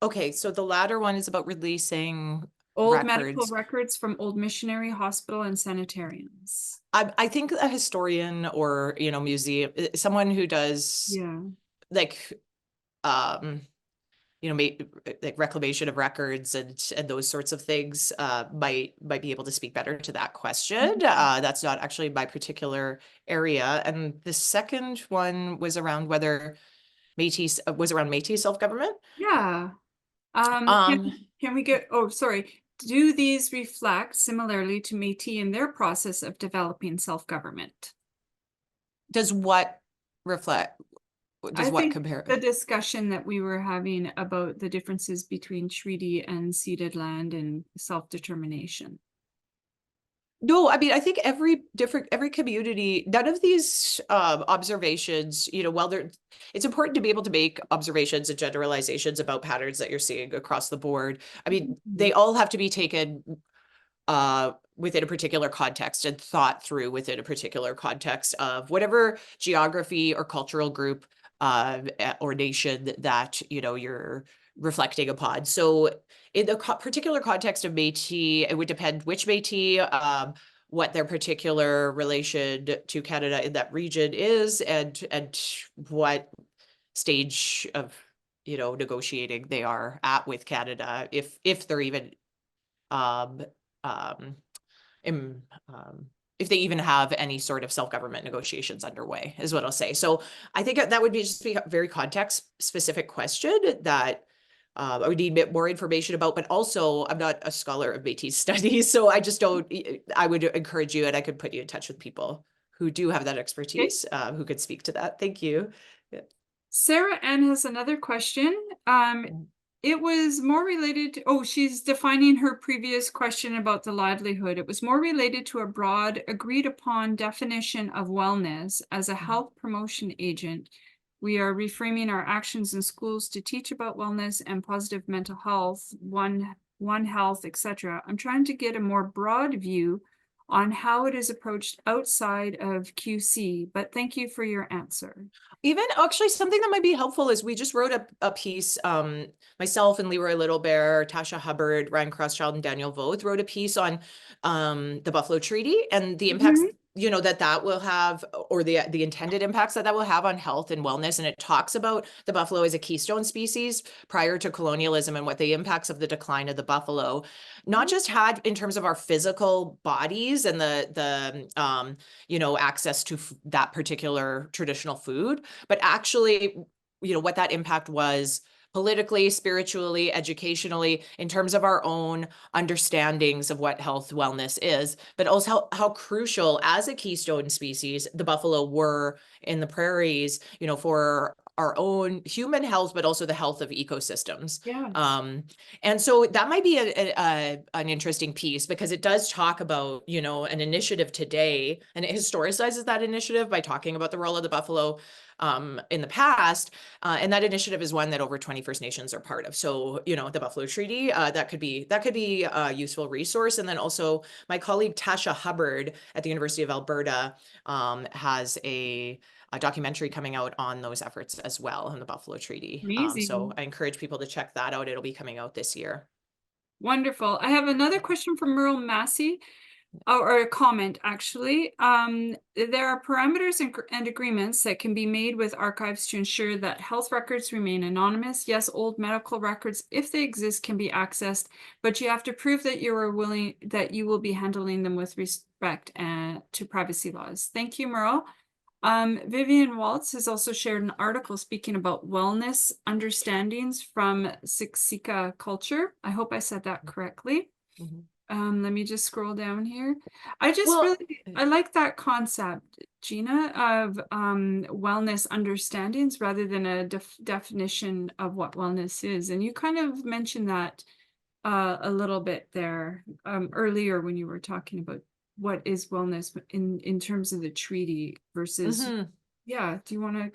Okay, so the latter one is about releasing old medical records from old missionary, hospital, and sanitariums. I think a historian or, museum, someone who does like, like reclamation of records and those sorts of things, might be able to speak better to that question. That's not actually my particular area. And the second one was around whether Métis was around Métis self-government. Yeah. Can we get, oh, sorry. Do these reflect similarly to Métis in their process of developing self-government? Does what reflect? Does what compare? The discussion that we were having about the differences between treaty and ceded land and self-determination. No, I mean, I think every community, none of these observations, while it's important to be able to make observations and generalizations about patterns that you're seeing across the board. I mean, they all have to be taken within a particular context and thought through within a particular context of whatever geography or cultural group or nation that, you're reflecting upon. So in the particular context of Métis, it would depend which Métis, what their particular relation to Canada in that region is, and what stage of, you know, negotiating they are at with Canada, if they're even im, if they even have any sort of self-government negotiations underway, is what I'll say. So I think that would be just be a very context-specific question that I would need a bit more information about, but also I'm not a scholar of Métis studies, so I just don't, I would encourage you, and I could put you in touch with people who do have that expertise, who could speak to that. Thank you. Yeah. Sarah Ann has another question. It was more related to, oh, she's defining her previous question about the livelihood. It was more related to a broad, agreed upon definition of wellness as a health promotion agent. We are reframing our actions in schools to teach about wellness and positive mental health, one health, etc. I'm trying to get a more broad view on how it is approached outside of QC, but thank you for your answer. Even actually something that might be helpful is we just wrote a piece, myself and Leroy Littlebear, Tasha Hubbard, Ryan Crosschild, and Daniel Voth wrote a piece on the Buffalo Treaty and the impacts, you know, that will have, or the intended impacts that will have on health and wellness. And it talks about the buffalo as a keystone species prior to colonialism and what the impacts of the decline of the buffalo, not just had in terms of our physical bodies and the you know, access to that particular traditional food, but actually, you know, what that impact was politically, spiritually, educationally, in terms of our own understandings of what health wellness is, but also how crucial as a keystone species the buffalo were in the prairies, you know, for our own human health, but also the health of ecosystems. Yeah. And so that might be an interesting piece, because it does talk about, you know, an initiative today, and it historicizes that initiative by talking about the role of the buffalo in the past. And that initiative is one that over 20 First Nations are part of. So, you know, the Buffalo Treaty, that could be a useful resource. And then also my colleague Tasha Hubbard at the University of Alberta has a documentary coming out on those efforts as well in the Buffalo Treaty. Amazing. So I encourage people to check that out. It'll be coming out this year. Wonderful. I have another question from Merle Massey, or a comment actually. There are parameters and agreements that can be made with archives to ensure that health records remain anonymous. Yes, old medical records, if they exist, can be accessed, but you have to prove that you are willing, that you will be handling them with respect to privacy laws. Thank you, Merle. Vivian Waltz has also shared an article speaking about wellness understandings from Siksika culture. I hope I said that correctly. Let me just scroll down here. I like that concept, Gina, of wellness understandings rather than a definition of what wellness is. And you kind of mentioned that a little bit there earlier when you were talking about what is wellness in terms of the treaty versus, yeah, do you want to?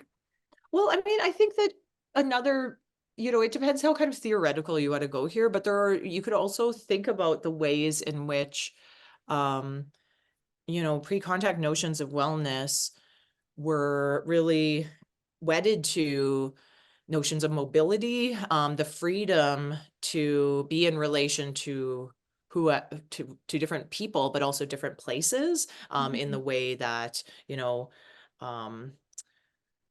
Well, I mean, I think that another, you know, it depends how kind of theoretical you want to go here, but you could also think about the ways in which, you know, pre-contact notions of wellness were really wedded to notions of mobility, the freedom to be in relation to to different people, but also different places, in the way that, you know,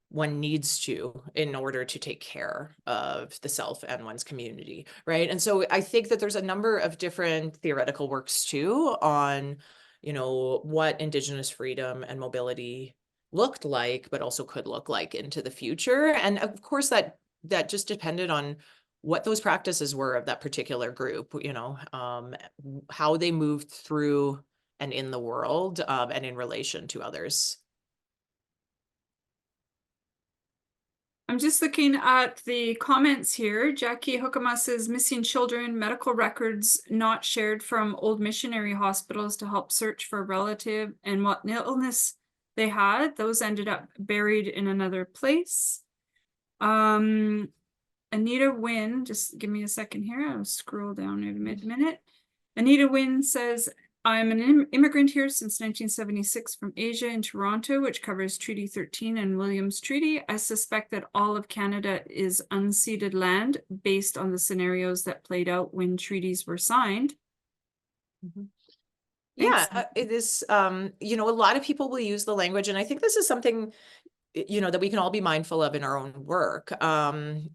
one needs to in order to take care of the self and one's community, right? And so I think that there's a number of different theoretical works too on, you know, what Indigenous freedom and mobility looked like, but also could look like into the future. And of course, that just depended on what those practices were of that particular group, you know, how they moved through and in the world, and in relation to others. I'm just looking at the comments here. Jackie Hookama says missing children, medical records not shared from old missionary hospitals to help search for a relative and what illness they had. Those ended up buried in another place. Anita Wynn, just give me a second here. I'll scroll down in a minute. Anita Wynn says, I'm an immigrant here since 1976 from Asia in Toronto, which covers Treaty 13 and Williams Treaty. I suspect that all of Canada is unceded land based on the scenarios that played out when treaties were signed. Thanks. Yeah, it is, you know, a lot of people will use the language, and I think this is something, you know, that we can all be mindful of in our own work.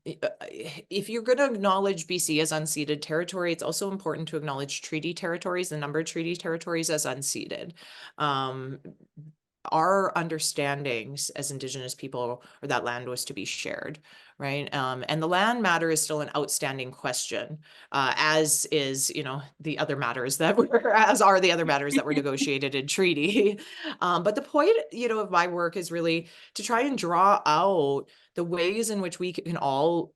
If you're going to acknowledge BC as unceded territory, it's also important to acknowledge treaty territories, the number of treaty territories as unceded. Our understandings as Indigenous people or that land was to be shared, right? And the land matter is still an outstanding question, as is, you know, the other matters that were, as are the other matters that were negotiated in treaty. But the point, you know, of my work is really to try and draw out the ways in which we can all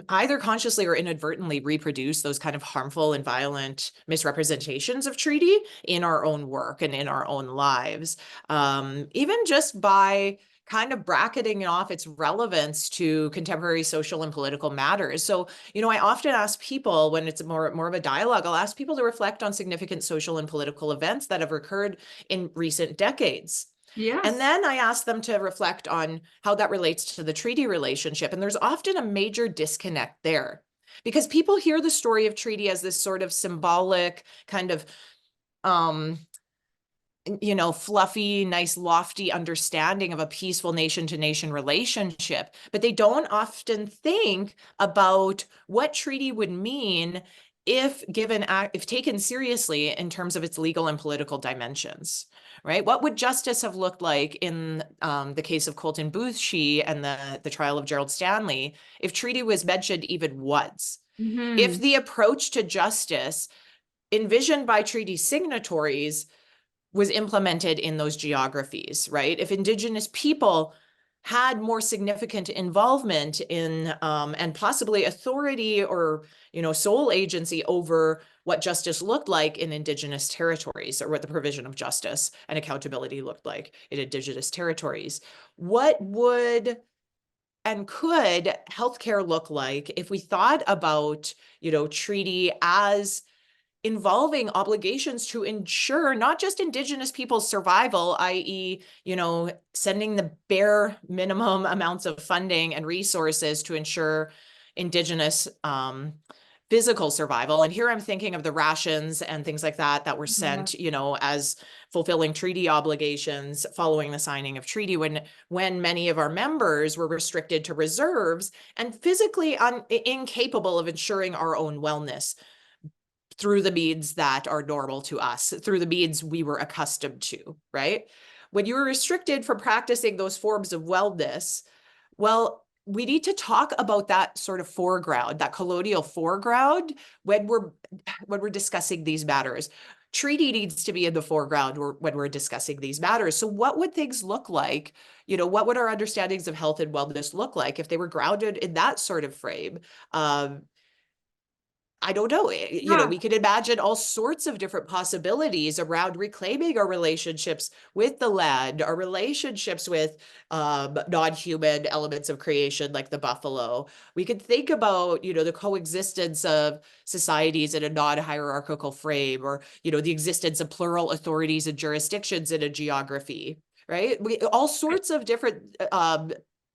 either consciously or inadvertently reproduce those kind of harmful and violent misrepresentations of treaty in our own work and in our own lives. Even just by kind of bracketing off its relevance to contemporary social and political matters. So, you know, I often ask people when it's more of a dialogue, I'll ask people to reflect on significant social and political events that have occurred in recent decades. Yes. And then I ask them to reflect on how that relates to the treaty relationship. And there's often a major disconnect there because people hear the story of treaty as this sort of symbolic kind of, you know, fluffy, nice, lofty understanding of a peaceful nation to nation relationship, but they don't often think about what treaty would mean if taken seriously in terms of its legal and political dimensions, right? What would justice have looked like in the case of Colton Boothshee and the trial of Gerald Stanley if treaty was mentioned even once? If the approach to justice envisioned by treaty signatories was implemented in those geographies, right? If Indigenous people had more significant involvement in and possibly authority or, you know, sole agency over what justice looked like in Indigenous territories, or what the provision of justice and accountability looked like in Indigenous territories, what would and could healthcare look like if we thought about, you know, treaty as involving obligations to ensure not just Indigenous people's survival, i.e., you know, sending the bare minimum amounts of funding and resources to ensure Indigenous physical survival. And here I'm thinking of the rations and things like that were sent, you know, as fulfilling treaty obligations following the signing of treaty when many of our members were restricted to reserves and physically incapable of ensuring our own wellness through the means that are normal to us, through the means we were accustomed to, right? When you were restricted from practicing those forms of wellness, well, we need to talk about that sort of foreground, that colonial foreground when we're discussing these matters. Treaty needs to be in the foreground when we're discussing these matters. So what would things look like? You know, what would our understandings of health and wellness look like if they were grounded in that sort of frame? I don't know, you know, we could imagine all sorts of different possibilities around reclaiming our relationships with the land, our relationships with non-human elements of creation like the buffalo. We could think about, you know, the coexistence of societies in a non-hierarchical frame, or, you know, the existence of plural authorities and jurisdictions in a geography, right? All sorts of different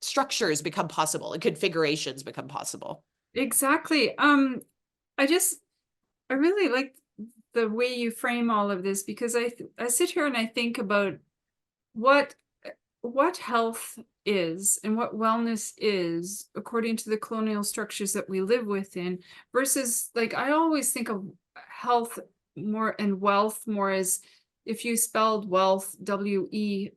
structures become possible and configurations become possible. Exactly. I really like the way you frame all of this, because I sit here and I think about what health is and what wellness is according to the colonial structures that we live within, versus, like, I always think of health more and wealth more as if you spelled wealth WELLTH,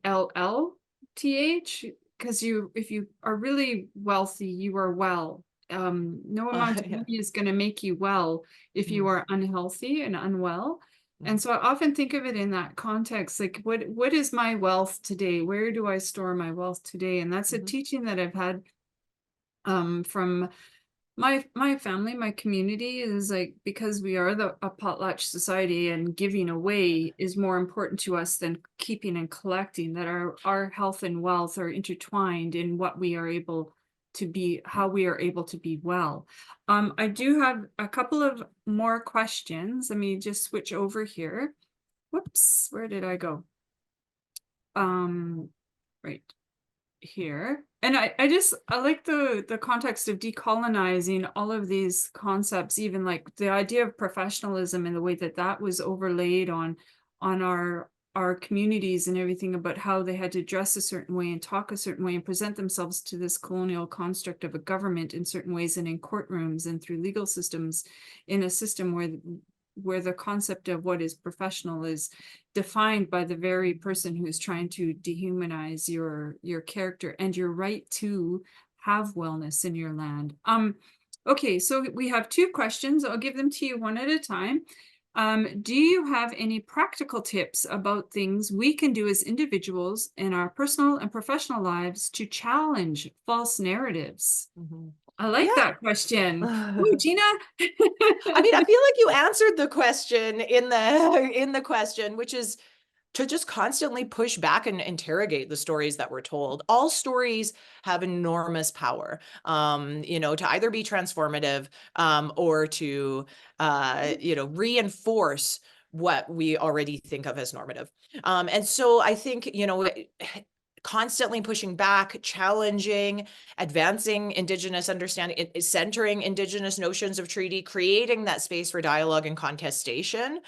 because if you are really wealthy, you are well. No amount of money is going to make you well if you are unhealthy and unwell. And so I often think of it in that context, like what is my wealth today? Where do I store my wealth today? And that's a teaching that I've had from my family, my community, is like, because we are a potlatch society, and giving away is more important to us than keeping and collecting, that our health and wealth are intertwined in what we are able to be, how we are able to be well. I do have a couple of more questions. Let me just switch over here. Whoops, where did I go? Right. here. And I like the context of decolonizing all of these concepts, even like the idea of professionalism and the way that that was overlaid on our communities and everything, about how they had to dress a certain way and talk a certain way and present themselves to this colonial construct of a government in certain ways, and in courtrooms and through legal systems, in a system where the concept of what is professional is defined by the very person who is trying to dehumanize your character and your right to have wellness in your land. Okay, so we have two questions. I'll give them to you one at a time. Do you have any practical tips about things we can do as individuals in our personal and professional lives to challenge false narratives? I like that question. Ooh, Gina. I mean, I feel like you answered the question in the question, which is to just constantly push back and interrogate the stories that we're told. All stories have enormous power, to either be transformative or to, reinforce what we already think of as normative. And so I think, constantly pushing back, challenging, advancing Indigenous understanding, centering Indigenous notions of treaty, creating that space for dialogue and contestation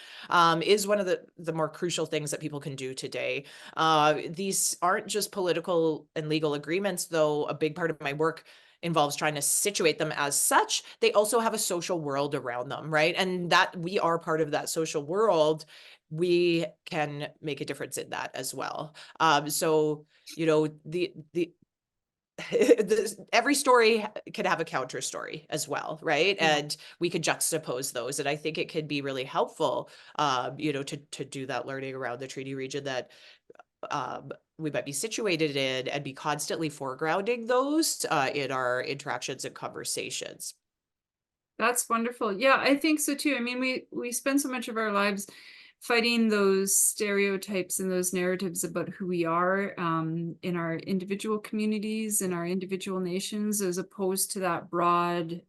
is one of the more crucial things that people can do today. These aren't just political and legal agreements, though a big part of my work involves trying to situate them as such. They also have a social world around them, right? And that we are part of that social world. We can make a difference in that as well. So, every story could have a counter story as well, right? Yeah. And we could juxtapose those. And I think it could be really helpful, to do that learning around the treaty region that we might be situated in, and be constantly foregrounding those in our interactions and conversations. That's wonderful. Yeah, I think so too. I mean, we spend so much of our lives fighting those stereotypes and those narratives about who we are in our individual communities, in our individual nations, as opposed to that broad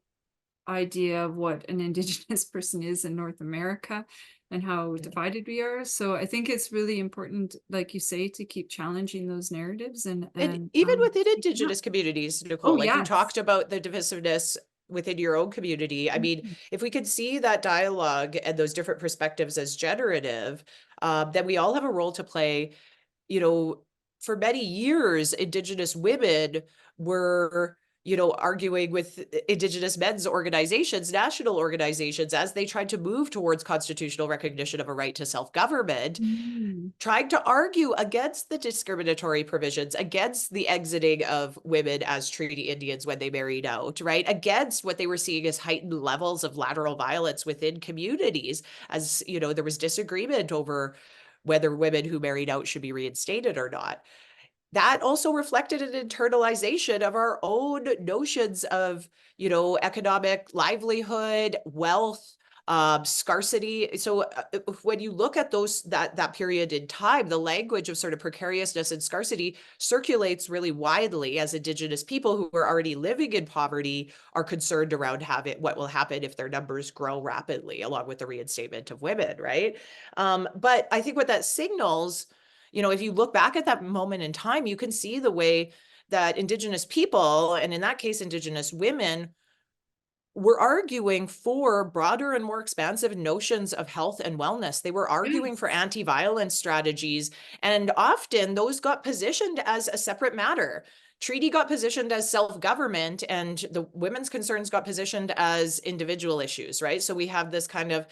idea of what an Indigenous person is in North America and how divided we are. So I think it's really important, like you say, to keep challenging those narratives And even within yeah. Indigenous communities, Nicole, Oh, like you yes. talked about the divisiveness within your own community. I mean, if we could see that dialogue and those different perspectives as generative, then we all have a role to play. For many years, Indigenous women were, arguing with Indigenous men's organizations, national organizations, as they tried to move towards constitutional recognition of a right to self-government, trying to argue against the discriminatory provisions, against the exiting of women as treaty Indians when they married out, right? Against what they were seeing as heightened levels of lateral violence within communities, as, there was disagreement over whether women who married out should be reinstated or not. That also reflected an internalization of our own notions of, economic livelihood, wealth, scarcity. So when you look at that period in time, the language of sort of precariousness and scarcity circulates really widely, as Indigenous people who are already living in poverty are concerned around what will happen if their numbers grow rapidly, along with the reinstatement of women, right? But I think what that signals, if you look back at that moment in time, you can see the way that Indigenous people, and in that case, Indigenous women, were arguing for broader and more expansive notions of health and wellness. They were arguing for anti-violence strategies, and often those got positioned as a separate matter. Treaty got positioned as self-government, and the women's concerns got positioned as individual issues, right? So we have this kind of,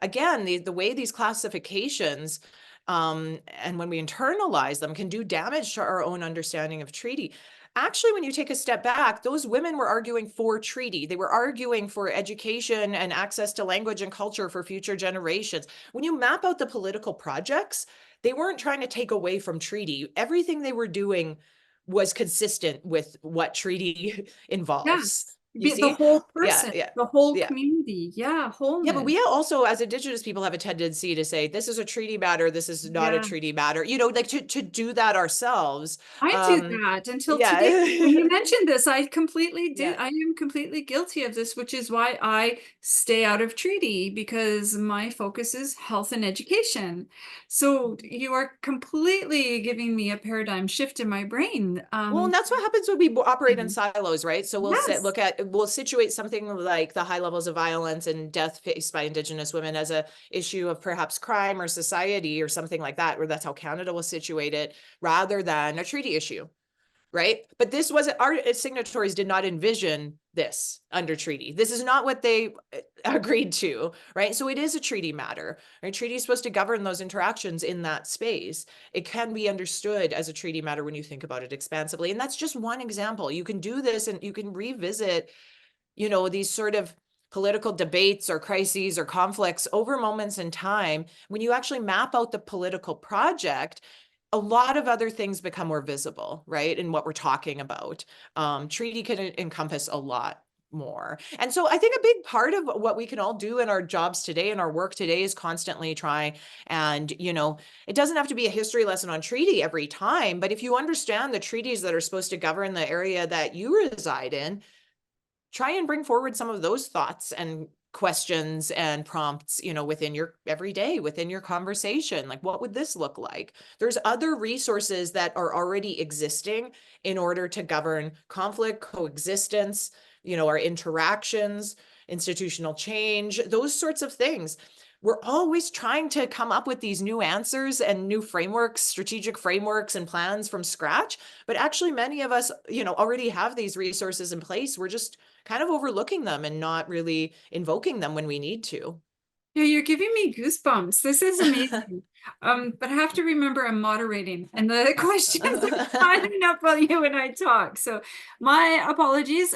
again, the way these classifications, and when we internalize them, can do damage to our own understanding of treaty. Actually, when you take a step back, those women were arguing for treaty. They were arguing for education and access to language and culture for future generations. When you map out the political projects, they weren't trying to take away from treaty. Everything they were doing was consistent with what treaty involves. Yes. You The see? whole Yeah, person, yeah, the whole yeah. community. Yeah, Yeah, but wholeness. we also, as Indigenous people, have a tendency to say, this is a treaty matter, this is not a Yeah. treaty matter, you know, like to do that ourselves. I do that until today. When you Yeah. mentioned this, I completely did. Yeah. I am completely guilty of this, which is why I stay out of treaty because my focus is health and education. So you are completely giving me a paradigm shift in my brain. Well, and that's what happens when we operate in Mhm. silos, right? So Yes, we'll situate something like the high levels of violence and death faced by Indigenous women as a issue of perhaps crime or society or something like that, or that's how Canada will situate it, rather than a treaty issue. Right? But this wasn't, our signatories did not envision this under treaty. This is not what they agreed to, right? So it is a treaty matter, right? Treaty is supposed to govern those interactions in that space. It can be understood as a treaty matter when you think about it expansively. And that's just one example. You can do this and you can revisit, you know, these sort of political debates or crises or conflicts over moments in time. When you actually map out the political project, a lot of other things become more visible, right? In what we're talking about. Treaty can encompass a lot more. And so I think a big part of what we can all do in our jobs today and our work today is constantly try and, you know, it doesn't have to be a history lesson on treaty every time, but if you understand the treaties that are supposed to govern the area that you reside in, try and bring forward some of those thoughts and questions and prompts, you know, within your everyday, within your conversation. Like, what would this look like? There's other resources that are already existing in order to govern conflict, coexistence, you know, our interactions, institutional change, those sorts of things. We're always trying to come up with these new answers and new frameworks, strategic frameworks and plans from scratch. But actually, many of us, you know, already have these resources in place. We're just kind of overlooking them and not really invoking them when we need to. yeah, you're giving me goosebumps. This is amazing. But I have to remember I'm moderating and the questions are piling up while you and I talk. So my apologies.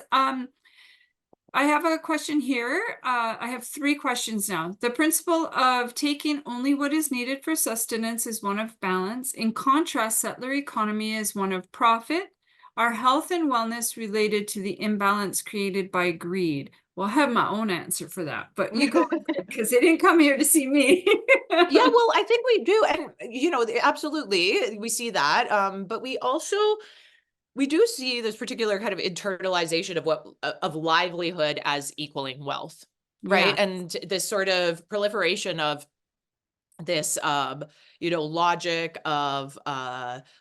I have a question here. I have three questions now. The principle of taking only what is needed for sustenance is one of balance. In contrast, settler economy is one of profit. Are health and wellness related to the imbalance created by greed? Well, I have my own answer for that, but you go because they didn't come here to see me. Yeah, well, I think we do. And, you know, absolutely, we see that. But we do see this particular kind of internalization of of livelihood as equaling wealth, right? Yeah, And this sort of proliferation of this you know, logic of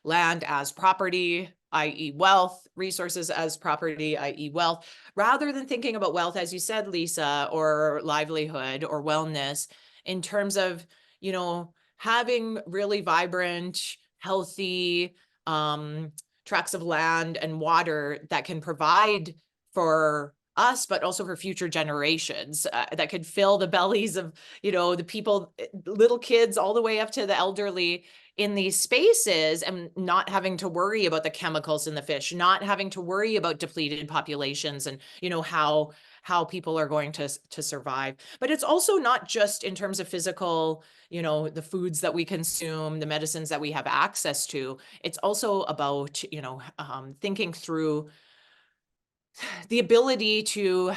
land as property, i.e. wealth, resources as property, i.e. wealth, rather than thinking about wealth, as you said, Lisa, or livelihood or wellness in terms of, you know, having really vibrant, healthy tracts of land and water that can provide for us, but also for future generations, that could fill the bellies of, you know, the people, little kids, all the way up to the elderly in these spaces, and not having to worry about the chemicals in the fish, not having to worry about depleted populations and, you know, how people are going to survive. But it's also not just in terms of physical, you know, the foods that we consume, the medicines that we have access to. It's also about, you know, thinking through the ability to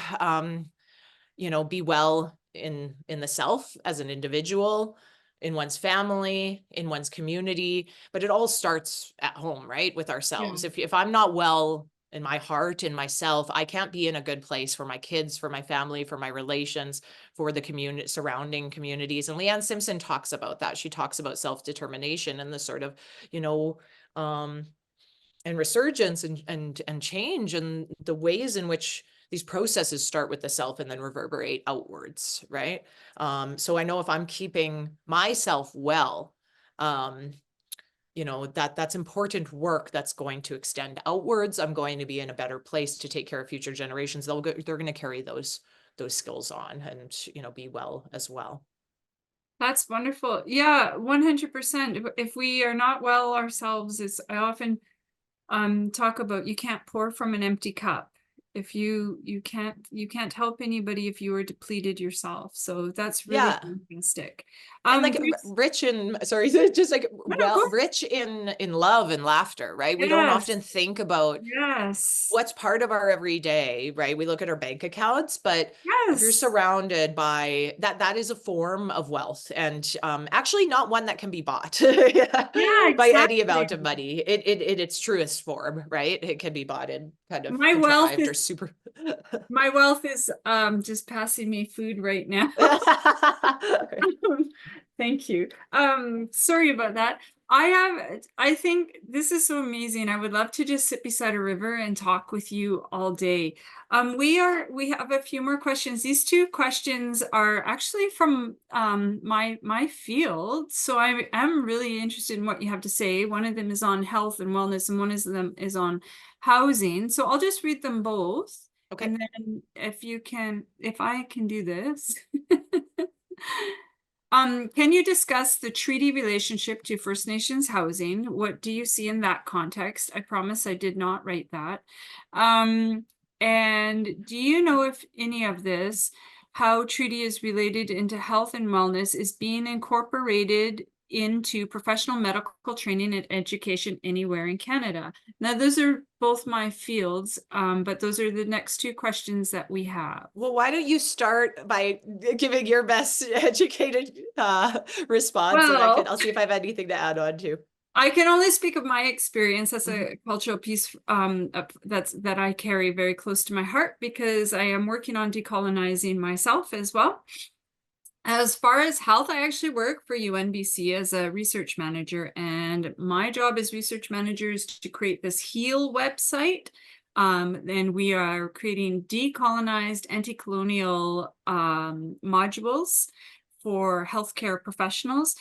you know, be well in the self as an individual, in one's family, in one's community, but it all starts at home, right? With yeah. ourselves. If I'm not well in my heart, in myself, I can't be in a good place for my kids, for my family, for my relations, for the community, surrounding communities. And Leanne Simpson talks about that. She talks about self-determination and the sort of, you know, and resurgence and change, and the ways in which these processes start with the self and then reverberate outwards, right? So I know if I'm keeping myself well, um, you know, that's important work that's going to extend outwards. I'm going to be in a better place to take care of future generations. They're going to carry those skills on and, you know, be well as well. That's wonderful. Yeah, 100%. If we are not well ourselves, I often talk about you can't pour from an empty cup. if you can't help anybody if you are depleted yourself. So that's really Yeah. fantastic. And like There's- rich in, sorry, just like, no, no, go ahead. rich in love and laughter, right? We don't Yes, often think about yes, what's part of our everyday, right? We look at our bank accounts, but if you're yes. surrounded by that, that is a form of wealth, and actually not one that can be bought Yeah, by any exactly. amount of money. In its truest form, right? It can be bought in kind of My wealth contrived is or super. my wealth is just passing me food right now. Thank you. Sorry about that. I think this is so amazing. I would love to just sit beside a river and talk with you all day. We have a few more questions. These two questions are actually from my field. So I am really interested in what you have to say. One of them is on health and wellness, and one of them is on housing. So I'll just read them both. Okay. And then if I can do this. Can you discuss the treaty relationship to First Nations housing? What do you see in that context? I promise I did not write that. And do you know if any of this, how treaty is related into health and wellness, is being incorporated into professional medical training and education anywhere in Canada? Now, those are both my fields, but those are the next two questions that we have. Well, why don't you start by giving your best educated response, and Well, I'll see if I have anything to add on to. I can only speak of my experience as Mhm. a cultural piece that I carry very close to my heart, because I am working on decolonizing myself as well. As far as health, I actually work for UNBC as a research manager, and my job as research manager is to create this HEAL website. And we are creating decolonized anti-colonial modules for healthcare professionals.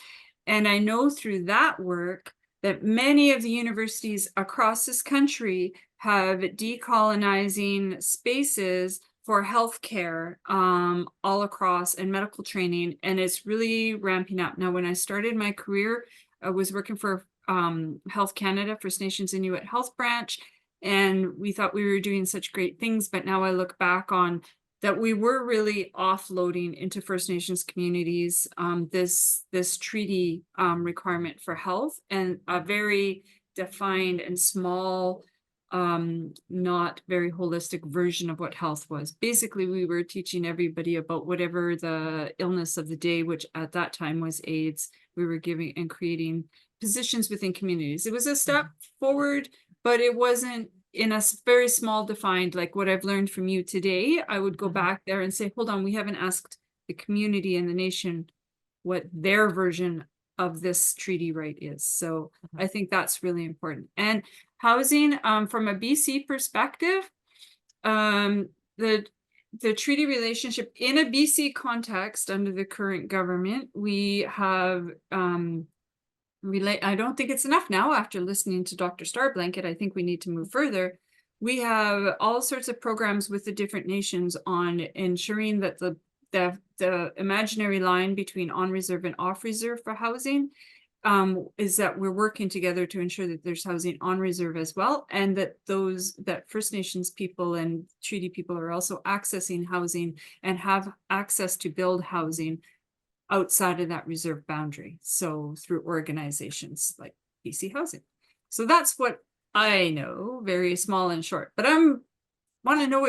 And I know through that work that many of the universities across this country have decolonizing spaces for healthcare all across, and medical training, and it's really ramping up. Now, when I started my career, I was working for Health Canada, First Nations Inuit Health Branch, and we thought we were doing such great things, but now I look back on that we were really offloading into First Nations communities this treaty requirement for health, and a very defined and small, not very holistic version of what health was. Basically, we were teaching everybody about whatever the illness of the day, which at that time was AIDS. We were giving and creating positions within communities. It was a step forward, but it wasn't in a very small defined, like what I've learned from you today. I would go back there and say, hold on, we haven't asked the community and the nation what their version of this treaty right is. So I think that's really important. And housing, from a BC perspective, the treaty relationship in a BC context under the current government, we have I don't think it's enough now after listening to Dr. Starblanket. I think we need to move further. We have all sorts of programs with the different nations on ensuring that the imaginary line between on reserve and off reserve for housing is that we're working together to ensure that there's housing on reserve as well, and that First Nations people and treaty people are also accessing housing and have access to build housing outside of that reserve boundary. So through organizations like BC Housing. So that's what I know, very small and short, but want to know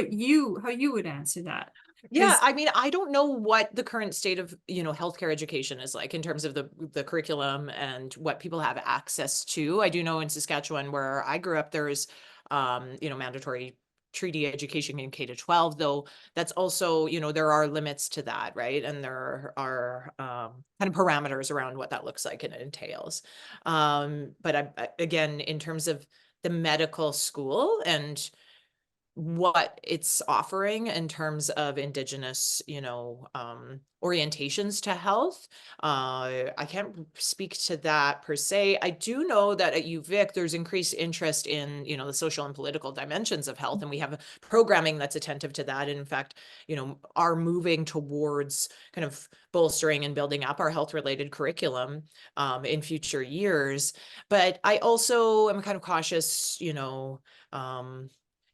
how you would answer that. Yeah, I mean, I don't know what the current state of, healthcare education is like in terms of the curriculum and what people have access to. I do know in Saskatchewan, where I grew up, there's mandatory treaty education in K-12, though that's also, there are limits to that, right? And there are kind of parameters around what that looks like and it entails. But again, in terms of the medical school and what it's offering in terms of Indigenous, orientations to health. I can't speak to that per se. I do know that at UVic, there's increased interest in, the social and political dimensions of health, and we have programming that's attentive to that. And in fact, are moving towards kind of bolstering and building up our health-related curriculum in future years. But I also am kind of cautious,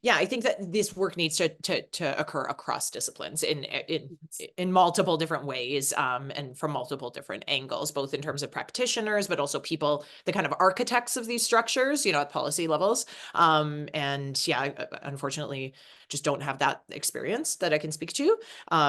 Yeah, I think that this work needs to occur across disciplines in multiple different ways, and from multiple different angles, both in terms of practitioners, but also people, the kind of architects of these structures, at policy levels. And yeah, unfortunately, just don't have that experience that I can speak to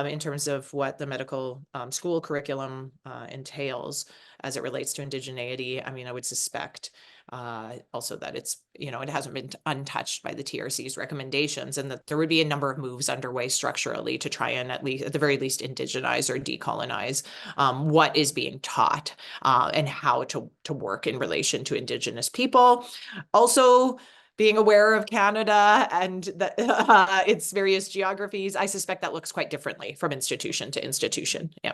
in terms of what the medical school curriculum entails as it relates to indigeneity. I mean, I would suspect also that it's, it hasn't been untouched by the TRC's recommendations, and that there would be a number of moves underway structurally to try and at the very least indigenize or decolonize what is being taught and how to work in relation to Indigenous people. Also, being aware of Canada and its various geographies, I suspect that looks quite differently from institution to institution. Yeah.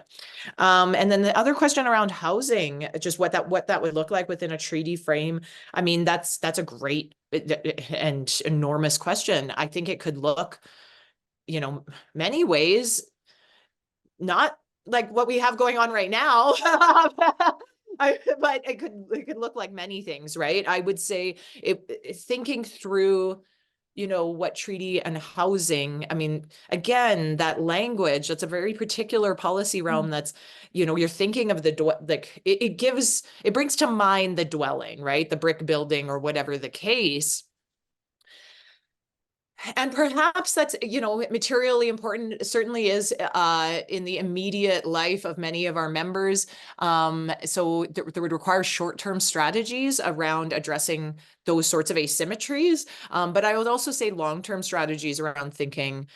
And then the other question around housing, just what that would look like within a treaty frame. I mean, that's a great and enormous question. I think it could look, many ways, not like what we have going on right now. But it could look like many things, right? I would say thinking through, what treaty and housing, I mean, again, that language, that's a very particular policy realm that's, you're thinking of it brings to mind the dwelling, right? The brick building or whatever the case. And perhaps that's, materially important, certainly is in the immediate life of many of our members. So there would require short-term strategies around addressing those sorts of asymmetries. But I would also say long-term strategies around thinking,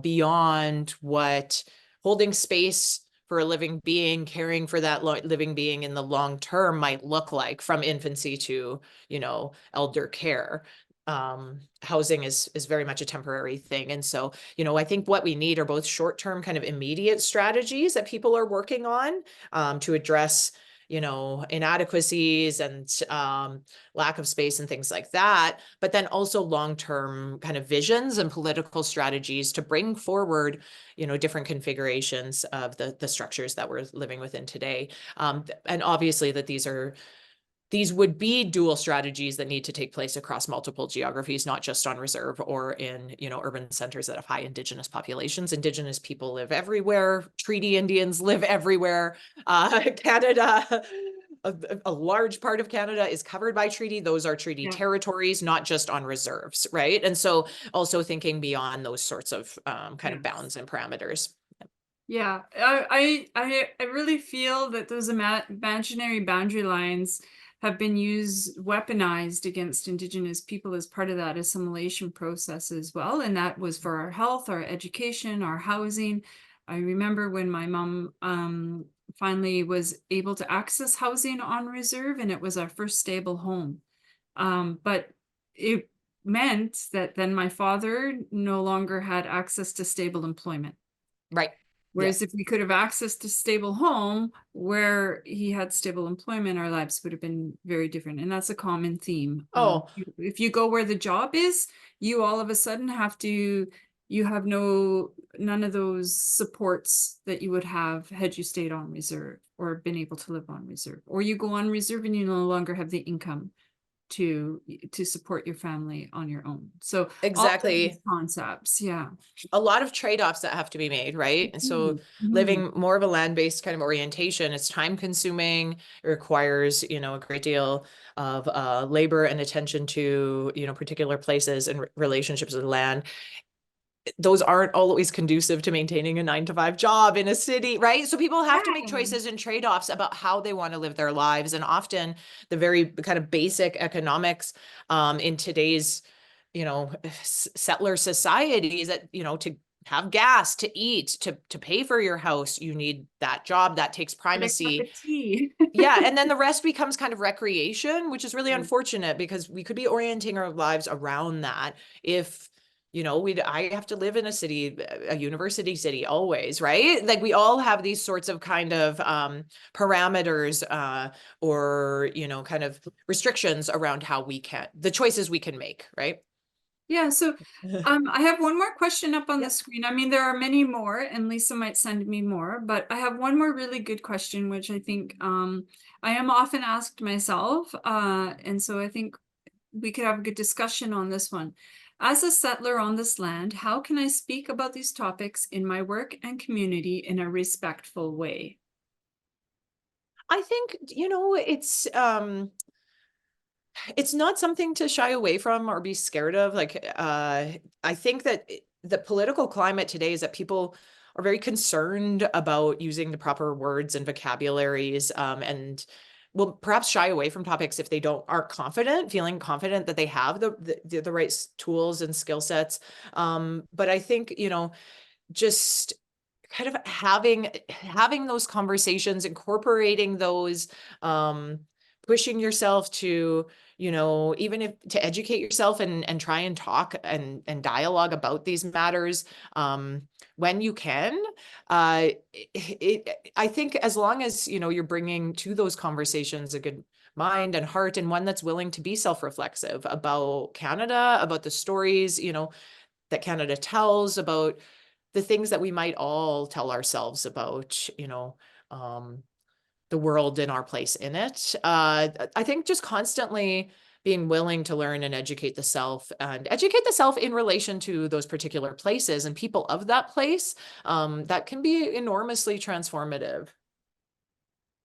beyond what holding space for a living being, caring for that living being in the long term might look like, from infancy to, elder care. Housing is very much a temporary thing. And so, I think what we need are both short-term kind of immediate strategies that people are working on to address, inadequacies and lack of space and things like that, but then also long-term kind of visions and political strategies to bring forward, different configurations of the structures that we're living within today. And obviously that these would be dual strategies that need to take place across multiple geographies, not just on reserve or in, urban centers that have high Indigenous populations. Indigenous people live everywhere. Treaty Indians live everywhere. Canada, a large part of Canada is covered by treaty. Those are treaty territories, not just on reserves, right? And so also thinking beyond those sorts of kind of bounds and parameters. Yeah, I really feel that those imaginary boundary lines have been weaponized against Indigenous people as part of that assimilation process as well. And that was for our health, our education, our housing. I remember when my mom finally was able to access housing on reserve, and it was our first stable home. But it meant that then my father no longer had access to stable employment. Right. Whereas if we could have access to stable home where he had stable employment, our lives would have been very different. And that's a common theme. If you go where the job is, you all of a sudden you have none of those supports that you would have had you stayed on reserve or been able to live on reserve. Or you go on reserve and you no longer have the income to support your family on your own. So exactly, all these concepts, a lot of trade-offs that have to be made, right? And so living more of a land-based kind of orientation, it's time consuming. It requires, a great deal of labor and attention to, particular places and relationships with land. Those aren't always conducive to maintaining a 9-to-5 job in a city, right? So people have to make choices and trade-offs about how they want to live their lives. And often the very kind of basic economics in today's, settler societies that, to have gas, to eat, to pay for your house, you need that job that takes primacy. Yeah. And then the rest becomes kind of recreation, which is really unfortunate because we could be orienting our lives around that if I have to live in a city, a university city always, right? Like we all have these sorts of kind of parameters or, kind of restrictions around the choices we can make, right? Yeah, so I have one more question up on the screen. I mean, there are many more, and Lisa might send me more, but I have one more really good question, which I think I am often asked myself. And so I think we could have a good discussion on this one. As a settler on this land, how can I speak about these topics in my work and community in a respectful way? I think, it's not something to shy away from or be scared of. I think that the political climate today is that people are very concerned about using the proper words and vocabularies, and will perhaps shy away from topics if they aren't confident, feeling confident that they have the right tools and skill sets. But I think, just kind of having those conversations, incorporating those, pushing yourself to, even if to educate yourself and try and talk and dialogue about these matters, when you can. I think as long as, you're bringing to those conversations a good mind and heart, and one that's willing to be self-reflexive about Canada, about the stories, that Canada tells, about the things that we might all tell ourselves about, the world and our place in it. I think just constantly being willing to learn and educate the self, and educate the self in relation to those particular places and people of that place, that can be enormously transformative.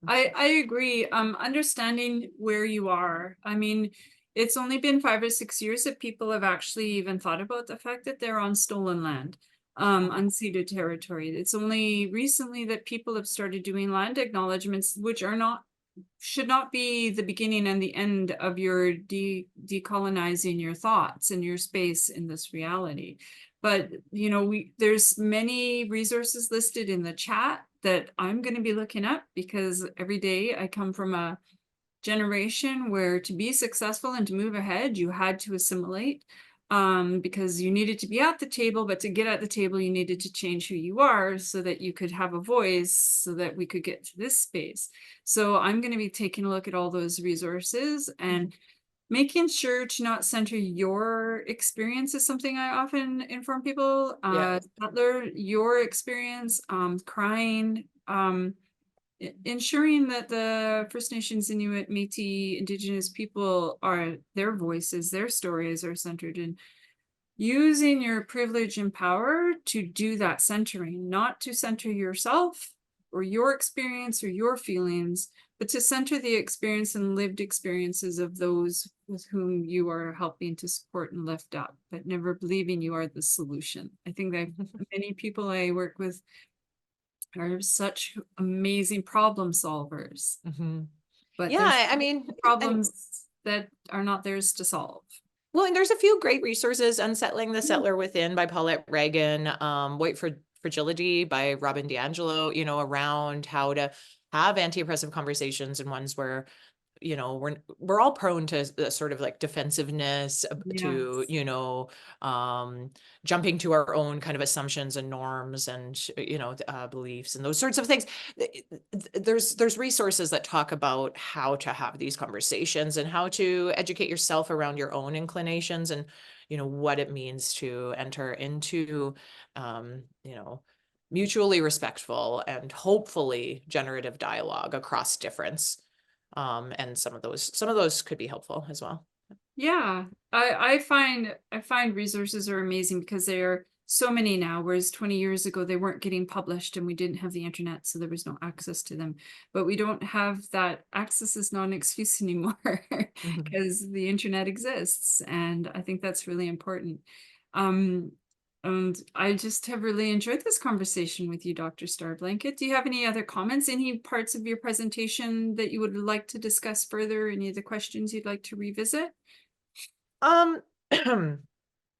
I agree. Understanding where you are. I mean, it's only been 5 or 6 years that people have actually even thought about the fact that they're on stolen land, unceded territory. It's only recently that people have started doing land acknowledgements, which should not be the beginning and the end of your decolonizing your thoughts and your space in this reality. But there's many resources listed in the chat that I'm going to be looking up, because every day I come from a generation where to be successful and to move ahead, you had to assimilate, because you needed to be at the table, but to get at the table, you needed to change who you are so that you could have a voice, so that we could get to this space. So I'm going to be taking a look at all those resources and making sure to not center your experience is something I often inform people. Yeah. Butler, your experience, crying, ensuring that the First Nations, Inuit, Métis, Indigenous people their voices, their stories are centered in using your privilege and power to do that centering, not to center yourself or your experience or your feelings, but to center the experience and lived experiences of those with whom you are helping to support and lift up, but never believing you are the solution. I think that many people I work with are such amazing problem solvers, Mhm. but there's Yeah, I mean, and problems that are not theirs to solve. well, and there's a few great resources: Unsettling the Settler Within by Paulette Reagan, White Fragility by Robin DiAngelo, around how to have anti-oppressive conversations, and ones where, we're all prone to sort of like defensiveness, to, Yes. jumping to our own kind of assumptions and norms, and, beliefs and those sorts of things. There's resources that talk about how to have these conversations and how to educate yourself around your own inclinations, and, what it means to enter into, mutually respectful and hopefully generative dialogue across difference. And some of those could be helpful as well. Yeah, I find resources are amazing because there are so many now, whereas 20 years ago they weren't getting published and we didn't have the internet, so there was no access to them. But we don't have that. Access is not an excuse anymore Mhm. because the internet exists, and I think that's really important. Um, and I just have really enjoyed this conversation with you, Dr. Starblanket. Do you have any other comments, any parts of your presentation that you would like to discuss further, any of the questions you'd like to revisit? Um,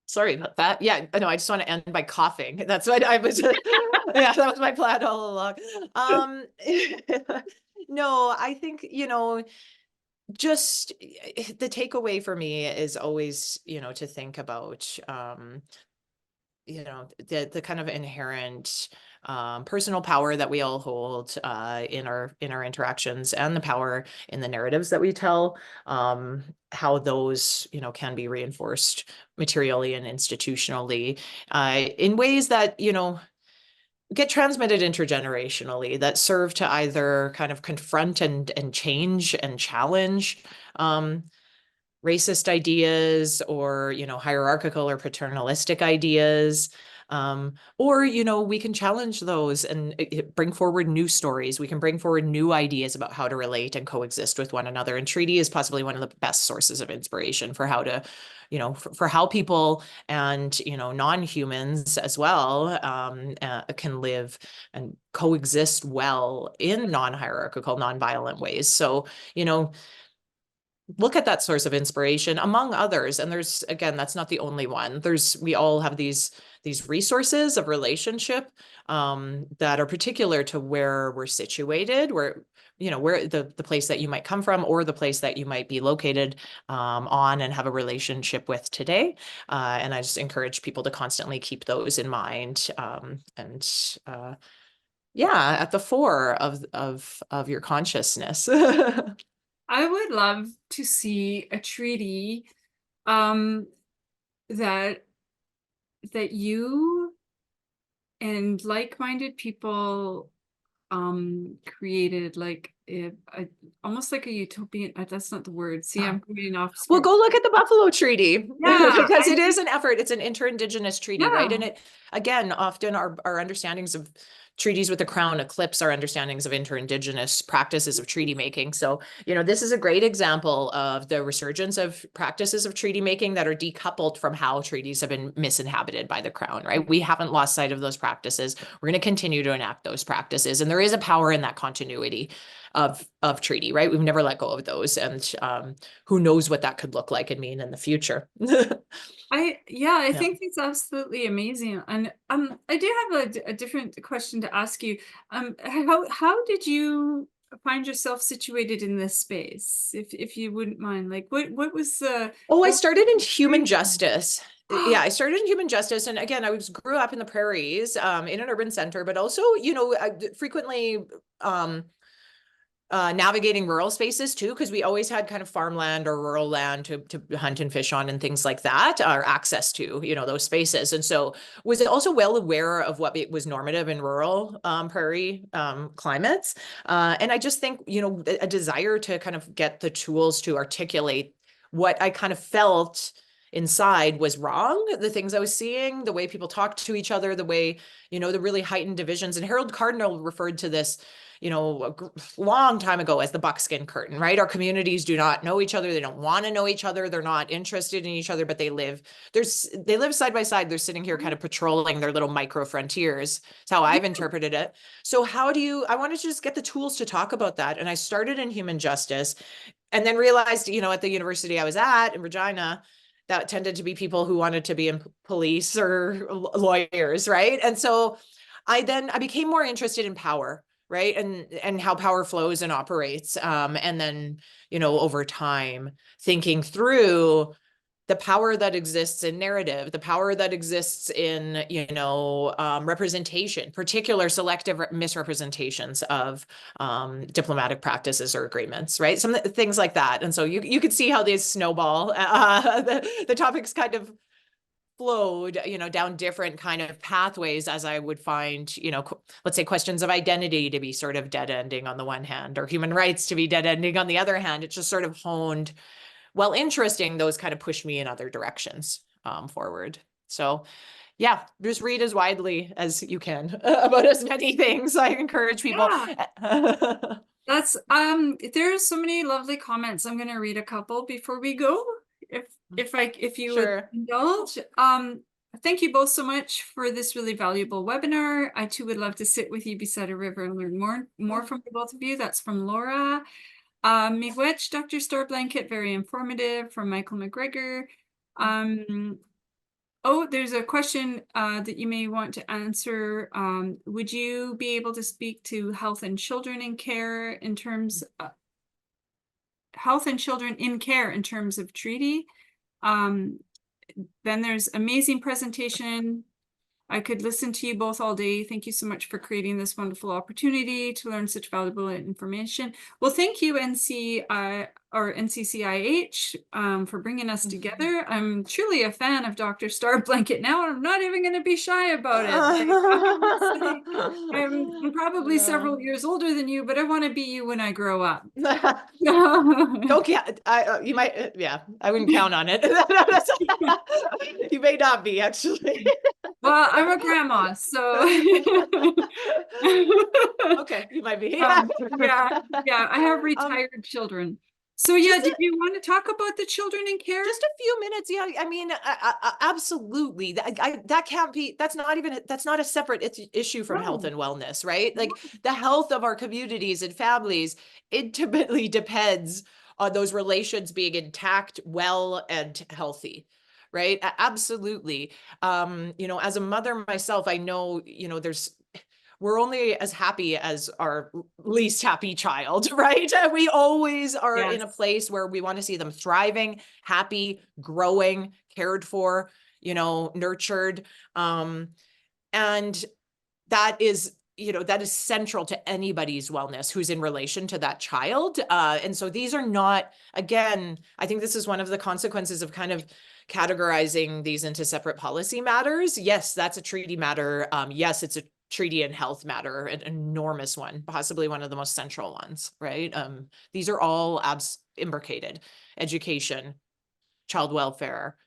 sorry about that. Yeah, no, I just want to end by coughing. That's what I was. Yeah, that was my plan all along. Um, no, I think, just the takeaway for me is always, to think about, the kind of inherent, personal power that we all hold, in our interactions, and the power in the narratives that we tell, how those, can be reinforced materially and institutionally, in ways that, get transmitted intergenerationally, that serve to either kind of confront and change and challenge, um, racist ideas or, hierarchical or paternalistic ideas. Or, we can challenge those and bring forward new stories. We can bring forward new ideas about how to relate and coexist with one another. And treaty is possibly one of the best sources of inspiration for how to, for how people and, non-humans as well can live and coexist well in non-hierarchical, non-violent ways. So, look at that source of inspiration among others. And there's, again, that's not the only one. We all have these resources of relationship that are particular to where we're situated, where the place that you might come from or the place that you might be located on and have a relationship with today. And I just encourage people to constantly keep those in mind and yeah, at the fore of your consciousness. I would love to see a treaty that you and like-minded people created, like almost like a utopian, that's not the word. See, I'm going off Well, script. go look at the Buffalo Treaty Yeah, because it is an effort. It's an interindigenous treaty, right? yeah. And it, again, often our understandings of treaties with the Crown eclipse our understandings of interindigenous practices of treaty making. So, this is a great example of the resurgence of practices of treaty making that are decoupled from how treaties have been misinhabited by the Crown, right? We haven't lost sight of those practices. We're going to continue to enact those practices. And there is a power in that continuity of treaty, right? We've never let go of those. And who knows what that could look like and mean in the future. I Yeah. think it's absolutely amazing. And I do have a different question to ask you. How did you find yourself situated in this space? If you wouldn't mind, like what was the Oh, I what started in was human the justice. Yeah, I started in human justice. And again, grew up in the prairies, in an urban center, but also, frequently navigating rural spaces too, because we always had kind of farmland or rural land to hunt and fish on and things like that, or access to, those spaces. And so was also well aware of what was normative in rural prairie climates. And I just think, a desire to kind of get the tools to articulate what I kind of felt inside was wrong, the things I was seeing, the way people talked to each other, the way, the really heightened divisions. And Harold Cardinal referred to this, a long time ago as the buckskin curtain, right? Our communities do not know each other. They don't want to know each other. They're not interested in each other, but they live side by side. They're sitting here kind of patrolling their little micro frontiers. That's how I've interpreted it. So I wanted to just get the tools to talk about that. And I started in human justice and then realized, at the university I was at in Regina, that tended to be people who wanted to be in police or lawyers, right? And so I became more interested in power, right? And how power flows and operates. And then, over time, thinking through the power that exists in narrative, the power that exists in, representation, particular selective misrepresentations of diplomatic practices or agreements, right? Some things like that. And so you could see how these snowball, the topics kind of flowed, down different kind of pathways as I would find, let's say questions of identity to be sort of dead ending on the one hand, or human rights to be dead ending on the other hand. It just sort of honed, well, interesting, those kind of push me in other directions forward. So yeah, just read as widely as you can about as many things. I encourage people. Yeah. That's there are so many lovely comments. I'm gonna read a couple before we go, if you would Sure. indulge. Thank you both so much for this really valuable webinar. I too would love to sit with you beside a river and learn more from the both of you. That's from Laura. Miigwech, Dr. Starblanket, very informative, from Michael McGregor. Oh, there's a question that you may want to answer. Would you be able to speak to health and children in care in terms health and children in care in terms of treaty? Then there's amazing presentation. I could listen to you both all day. Thank you so much for creating this wonderful opportunity to learn such valuable information. Well, thank you, NCCIH or NCCIH for bringing us together. I'm truly a fan of Dr. Starblanket now, and I'm not even going to be shy about it. Like, I would say I'm probably several years older than you, but I want to be you when I grow up. Okay, you might, yeah, I wouldn't count on it. You may not be, actually. Well, I'm a grandma, so okay, you might be. yeah, I have retired children. So yeah, did you want to talk about the children in care? Just a few minutes. Yeah, I mean, absolutely. That can't be, that's not a separate issue from health and wellness, right? Like the health of our communities and families intimately depends on those relations being intact, well, and healthy. Right. Absolutely. As a mother myself, I know, we're only as happy as our least happy child, right? We always are in a place where we want to see them thriving, happy, growing, cared for, nurtured. And that is, that is central to anybody's wellness who's in relation to that child. And so these are not, again, I think this is one of the consequences of kind of categorizing these into separate policy matters. Yes, that's a treaty matter. Yes, it's a treaty and health matter, an enormous one, possibly one of the most central ones, right? These are all imbricated: education, child welfare,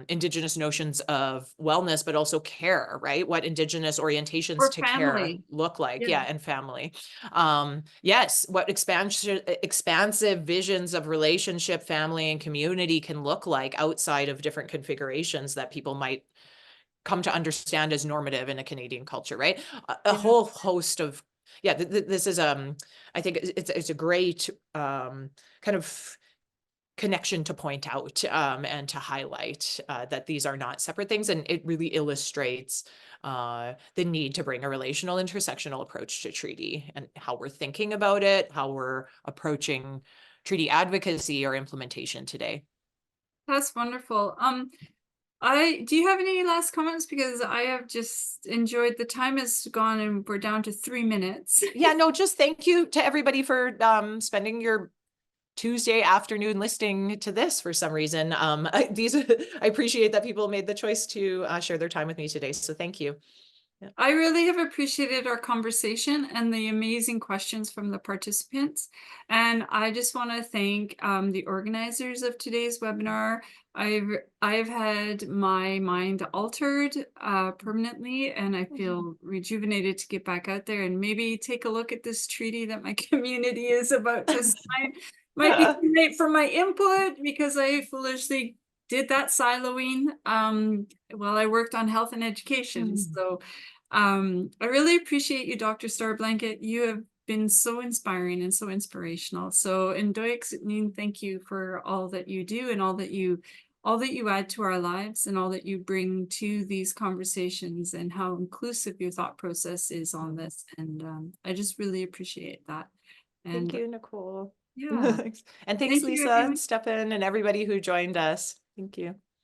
Indigenous notions of wellness, but also care, right? What Indigenous orientations or to family care look like. Yeah, and family. Yes, what expansive visions of relationship, family, and community can look like outside of different configurations that people might come to understand as normative in a Canadian culture, right? A whole host of, this is, I think it's a great kind of connection to point out and to highlight that these are not separate things. And it really illustrates the need to bring a relational intersectional approach to treaty and how we're thinking about it, how we're approaching treaty advocacy or implementation today. That's wonderful. Do you have any last comments? Because I have just enjoyed, the time has gone and we're down to 3 minutes. Yeah, no, just thank you to everybody for spending your Tuesday afternoon listening to this for some reason. I appreciate that people made the choice to share their time with me today. So thank you. Yeah. I really have appreciated our conversation and the amazing questions from the participants. And I just want to thank the organizers of today's webinar. I've had my mind altered permanently, and I feel rejuvenated to get back out there and maybe take a look at this treaty that my community is about to sign. Might be too late for my input because I foolishly did that siloing while I worked on health and education. So I really appreciate you, Dr. Starblanket. You have been so inspiring and so inspirational. So thank you for all that you do and all that you add to our lives and all that you bring to these conversations and how inclusive your thought process is on this. And I just really appreciate that. And thank you, Nicole. Yeah. And thanks, Lisa and Stefan and everybody who joined us. Thank you.